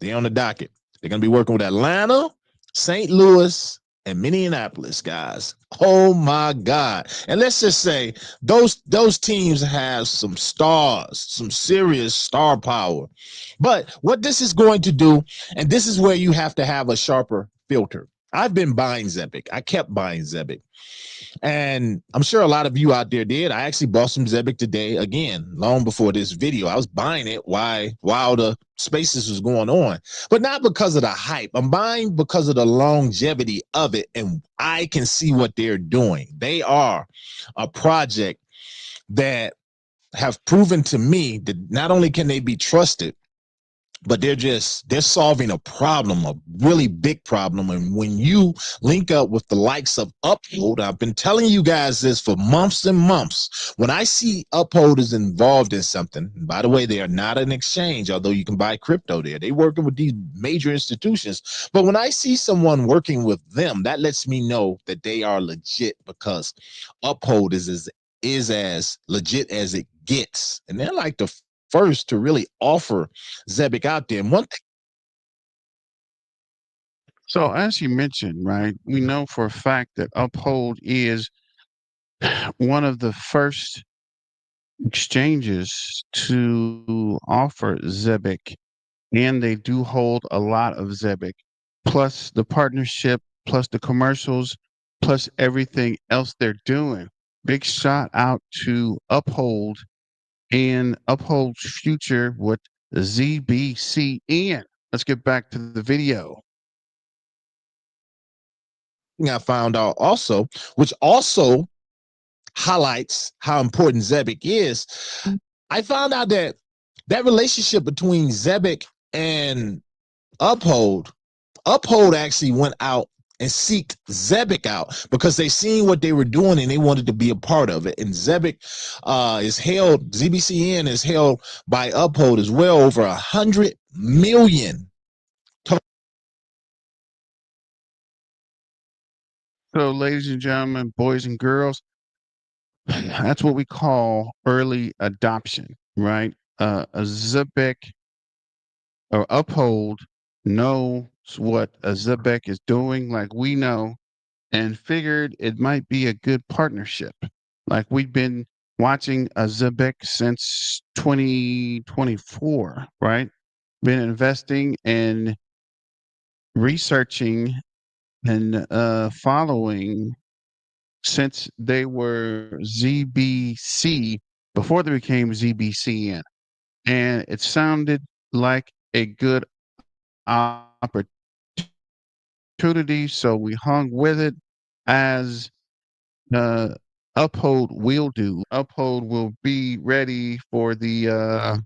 They're on the docket. They're going to be working with Atlanta, St. Louis, and Minneapolis, guys. Oh my God. And let's just say those teams have some stars, some serious star power. But what this is going to do, and this is where you have to have a sharper filter. I've been buying Zebec. I kept buying Zebec. And I'm sure a lot of you out there did. I actually bought some Zebec today, again, long before this video. I was buying it while the spaces was going on, but not because of the hype. I'm buying because of the longevity of it, and I can see what they're doing. They are a project that have proven to me that not only can they be trusted, but they're solving a problem, a really big problem. And when you link up with the likes of Uphold, I've been telling you guys this for months and months. When I see Uphold is involved in something, and by the way, they are not an exchange, although you can buy crypto there. They're working with these major institutions. But when I see someone working with them, that lets me know that they are legit, because Uphold is as legit as it gets. And they're like the first to really offer Zebec out there. And one thing. So as you mentioned, right, we know for a fact that Uphold is one of the first exchanges to offer Zebec, and they do hold a lot of Zebec, plus the partnership, plus the commercials, plus everything else they're doing. Big shout out to Uphold and Uphold's future with ZBCN. Let's get back to the video. I found out also, which also highlights how important Zebec is. I found out that relationship between Zebec and Uphold actually went out and seeked Zebec out because they seen what they were doing and they wanted to be a part of it. And Zebec ZBCN is held by Uphold as well, over 100 million. So, ladies and gentlemen, boys and girls, that's what we call early adoption, right? A Zebec or Uphold knows what a Zebec is doing, like we know, and figured it might be a good partnership. Like we've been watching a Zebec since 2024, right? Been investing and researching and following since they were ZBC, before they became ZBCN. And it sounded like a good opportunity, so we hung with it, as Uphold will do. Uphold will be ready for the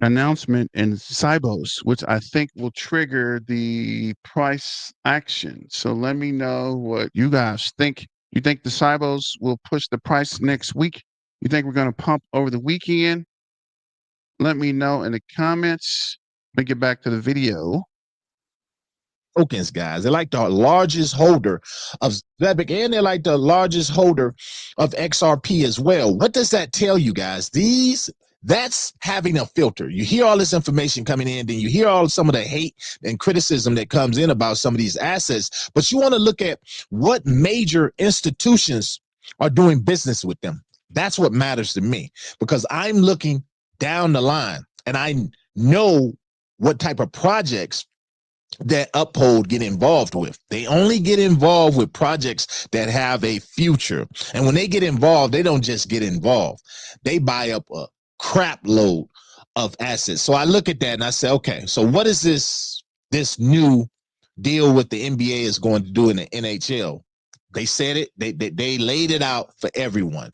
announcement in Cybos, which I think will trigger the price action. So let me know what you guys think. You think the Cybos will push the price next week? You think we're going to pump over the weekend? Let me know in the comments. Let me get back to the video. Tokens, guys. They're like the largest holder of Zebec, and they're like the largest holder of XRP as well. What does that tell you, guys? That's having a filter. You hear all this information coming in, then you hear some of the hate and criticism that comes in about some of these assets, but you want to look at what major institutions are doing business with them. That's what matters to me, because I'm looking down the line and I know what type of projects that Uphold get involved with. They only get involved with projects that have a future. And when they get involved, they don't just get involved. They buy up a crap load of assets. So I look at that and I say, okay, so what is this new deal with the NBA is going to do in the NHL? They said it, they laid it out for everyone.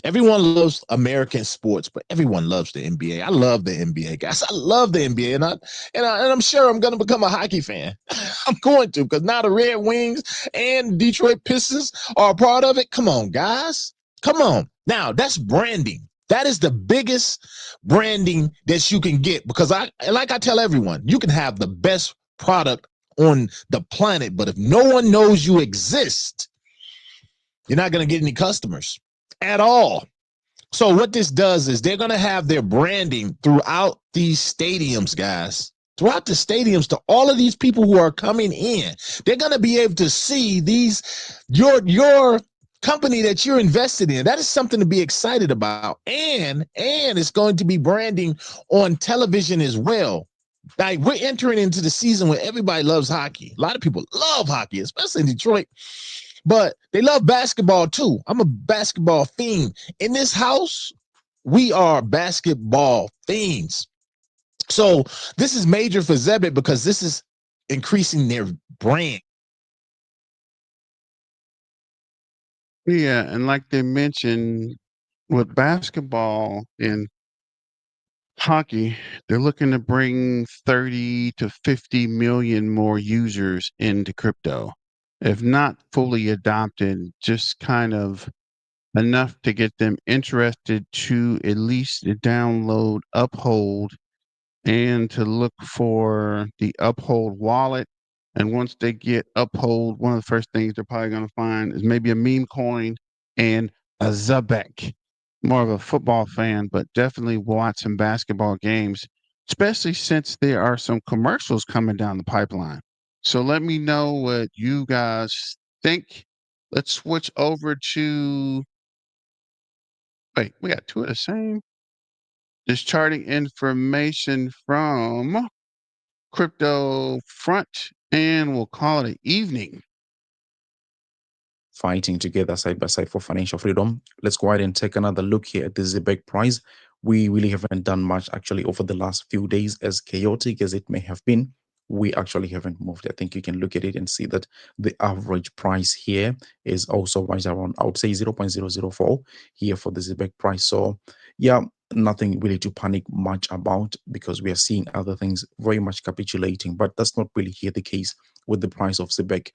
Everyone loves American sports, but everyone loves the NBA. I love the NBA, guys. I love the NBA, and I'm sure I'm going to become a hockey fan. I'm going to, because now the Red Wings and Detroit Pistons are a part of it. Come on, guys. Come on. Now, that's branding. That is the biggest branding that you can get, because I tell everyone, you can have the best product on the planet, but if no one knows you exist, you're not going to get any customers at all. So what this does is they're going to have their branding throughout these stadiums, guys. Throughout the stadiums, to all of these people who are coming in, they're going to be able to see your company that you're invested in. That is something to be excited about. And it's going to be branding on television as well. Like, we're entering into the season where everybody loves hockey. A lot of people love hockey, especially in Detroit, but they love basketball too. I'm a basketball fiend. In this house, we are basketball fiends. So this is major for Zebec, because this is increasing their brand. Yeah, and like they mentioned, with basketball and hockey, they're looking to bring 30 to 50 million more users into crypto. If not fully adopted, just kind of enough to get them interested to at least download Uphold and to look for the Uphold wallet. And once they get Uphold, one of the first things they're probably going to find is maybe a meme coin and a Zebec. More of a football fan, but definitely watch some basketball games, especially since there are some commercials coming down the pipeline. So let me know what you guys think. Let's switch over to. Wait, we got two of the same. Just charting information from Crypto Front, and we'll call it an evening. Fighting together side by side for financial freedom. Let's go ahead and take another look here at the Zebec price. We really haven't done much actually over the last few days, as chaotic as it may have been. We actually haven't moved. I think you can look at it and see that the average price here is also right around, I would say, 0.004 here for the Zebec price. So yeah, nothing really to panic much about, because we are seeing other things very much capitulating, but that's not really here the case with the price of Zebec.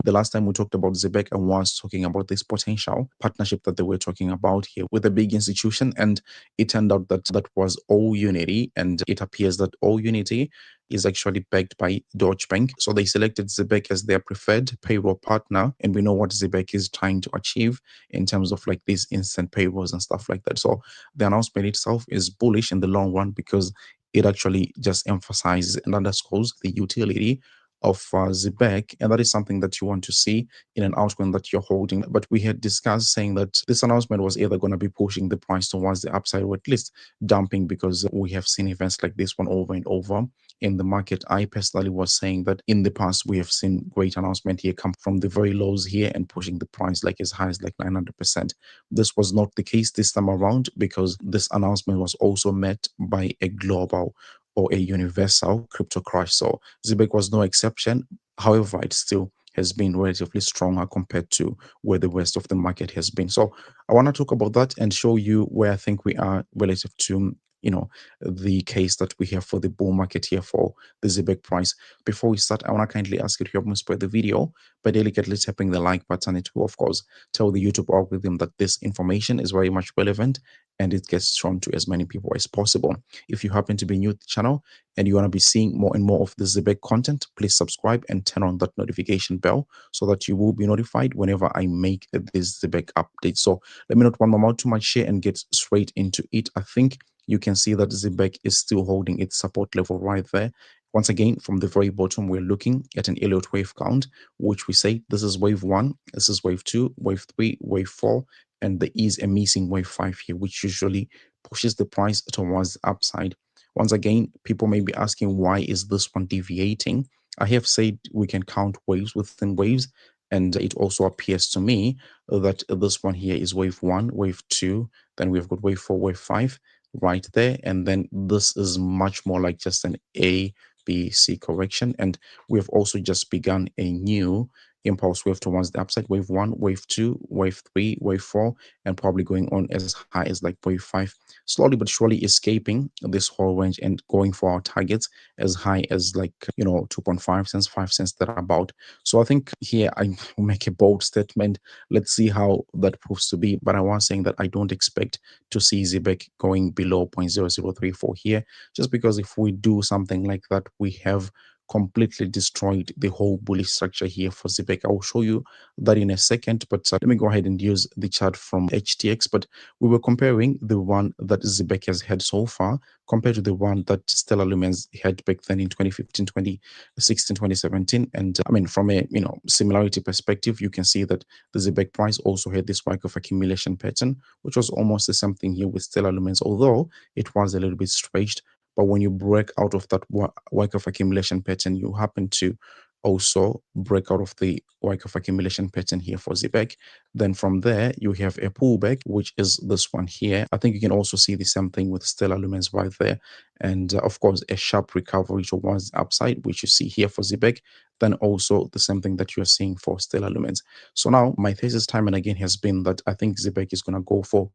The last time we talked about Zebec, I was talking about this potential partnership that they were talking about here with a big institution, and it turned out that that was All Unity, and it appears that All Unity is actually backed by Deutsche Bank. So they selected Zebec as their preferred payroll partner, and we know what Zebec is trying to achieve in terms of like these instant payrolls and stuff like that. So the announcement itself is bullish in the long run, because it actually just emphasizes and underscores the utility of Zebec, and that is something that you want to see in an altcoin that you're holding. But we had discussed saying that this announcement was either going to be pushing the price towards the upside, or at least dumping, because we have seen events like this one over and over in the market. I personally was saying that in the past we have seen great announcement here come from the very lows here and pushing the price like as high as like 900%. This was not the case this time around, because this announcement was also met by a global or a universal crypto crash. So Zebec was no exception. However, it still has been relatively stronger compared to where the rest of the market has been. So I want to talk about that and show you where I think we are relative to, you know, the case that we have for the bull market here for the Zebec price. Before we start, I want to kindly ask you to help me spread the video by delicately tapping the like button. It will, of course, tell the YouTube algorithm that this information is very much relevant and it gets shown to as many people as possible. If you happen to be new to the channel and you want to be seeing more and more of the Zebec content, please subscribe and turn on that notification bell so that you will be notified whenever I make this Zebec update. So let me not one more mouth too much here and get straight into it. I think you can see that Zebec is still holding its support level right there. Once again, from the very bottom, we're looking at an Elliott wave count, which we say this is wave 1, this is wave 2, wave 3, wave 4, and there is a missing wave 5 here, which usually pushes the price towards the upside. Once again, people may be asking, why is this one deviating? I have said we can count waves within waves, and it also appears to me that this one here is wave 1, wave 2, then we've got wave 4, wave 5 right there, and then this is much more like just an A, B, C correction, and we've also just begun a new impulse wave towards the upside, wave 1, wave 2, wave 3, wave 4, and probably going on as high as like wave 5, slowly but surely escaping this whole range and going for our targets as high as like 2.5 cents, 5 cents thereabout. So I think here I make a bold statement. Let's see how that proves to be, but I was saying that I don't expect to see Zebec going below 0.0034 here, just because if we do something like that, we have completely destroyed the whole bullish structure here for Zebec. I will show you that in a second, but let me go ahead and use the chart from HTX. But we were comparing the one that Zebec has had so far compared to the one that Stellar Lumens had back then in 2015, 2016, 2017. And I mean, from a similarity perspective, you can see that the Zebec price also had this spike of accumulation pattern, which was almost the same thing here with Stellar Lumens, although it was a little bit stretched. But when you break out of that wake of accumulation pattern, you happen to also break out of the wake of accumulation pattern here for Zebec. Then from there, you have a pullback, which is this one here. I think you can also see the same thing with Stellar Lumens right there. And of course, a sharp recovery towards the upside, which you see here for Zebec. Then also the same thing that you're seeing for Stellar Lumens. So now my thesis time and again has been that I think Zebec is going to go for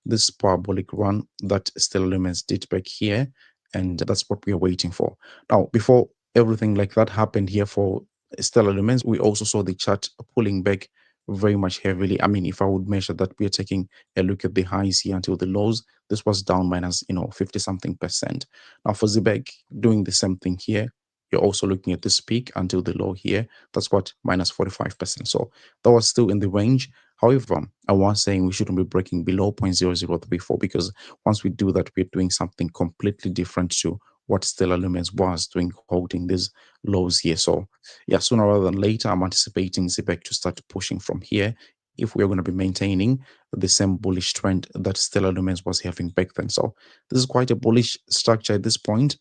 this parabolic run that Stellar Lumens did back here, and that's what we are waiting for. Now, before everything like that happened here for Stellar Lumens, we also saw the chart pulling back very much heavily. I mean, if I would measure that, we are taking a look at the highs here until the lows, this was down minus 50 something percent. Now for Zebec, doing the same thing here, you're also looking at this peak until the low here, that's what, minus 45%. So that was still in the range. However, I was saying we shouldn't be breaking below 0.0034, because once we do that, we're doing something completely different to what Stellar Lumens was doing, holding these lows here. So yeah, sooner rather than later, I'm anticipating Zebec to start pushing from here if we're going to be maintaining the same bullish trend that Stellar Lumens was having back then. So this is quite a bullish structure at this point,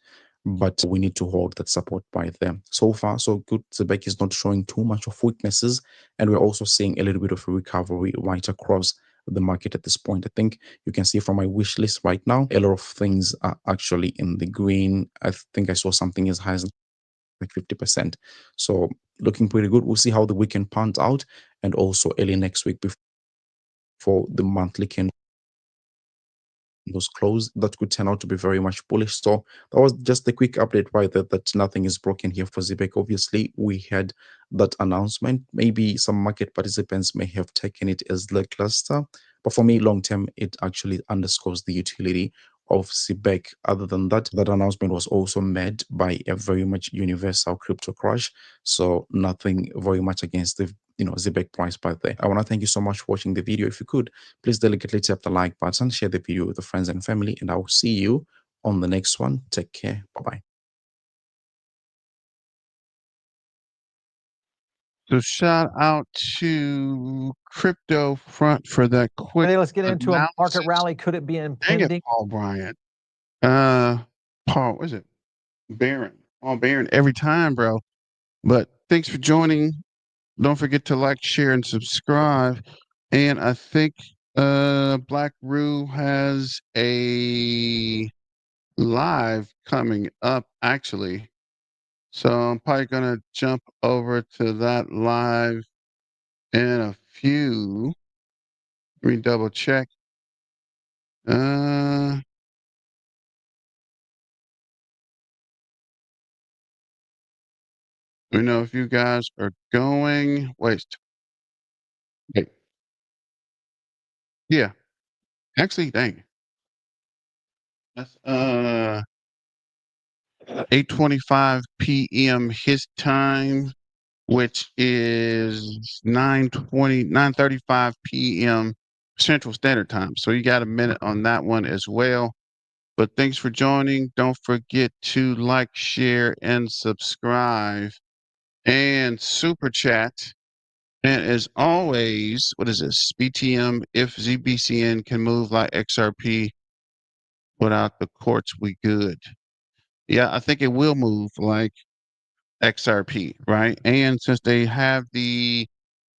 but we need to hold that support right there. So far, so good. Zebec is not showing too much of weaknesses, and we're also seeing a little bit of a recovery right across the market at this point. I think you can see from my wish list right now, a lot of things are actually in the green. I think I saw something as high as like 50%. So looking pretty good. We'll see how the weekend pans out, and also early next week before the monthly candle those close, that could turn out to be very much bullish. So that was just a quick update right there, that nothing is broken here for Zebec. Obviously, we had that announcement. Maybe some market participants may have taken it as lackluster, but for me, long term, it actually underscores the utility of Zebec. Other than that, that announcement was also made by a very much universal crypto crash. So nothing very much against the Zebec price by there. I want to thank you so much for watching the video. If you could, please delicately tap the like button, share the video with your friends and family, and I will see you on the next one. Take care. Bye-bye. So shout out to Crypto Front for that quick. Okay, let's get into a market analysis. rally. Could it be Dang impending? it, Paul Bryant. Paul, what is it? Barron. Paul Barron every time, bro. But thanks for joining. Don't forget to like, share, and subscribe. And I think Black Roo has a live coming up actually. So I'm probably gonna jump over to that live in a few. Let me double check. Let me know if you guys are going. Wait. Yeah. Actually, dang. That's 8:25 p.m. his time, which is 9:35 p.m. Central Standard Time. So you got a minute on that one as well. But thanks for joining. Don't forget to like, share, and subscribe, and super chat. And as always, what is this? BTM, if ZBCN can move like XRP without the courts, we good. Yeah, I think it will move like XRP, right? And since they have the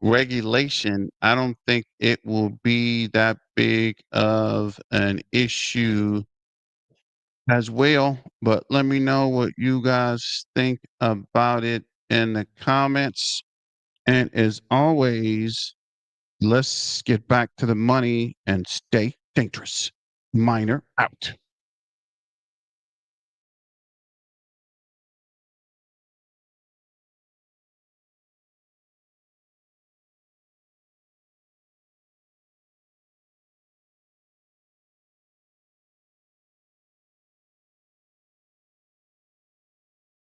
regulation, I don't think it will be that big of an issue as well. But let me know what you guys think about it in the comments. And as always, let's get back to the money and stay dangerous. Miner out.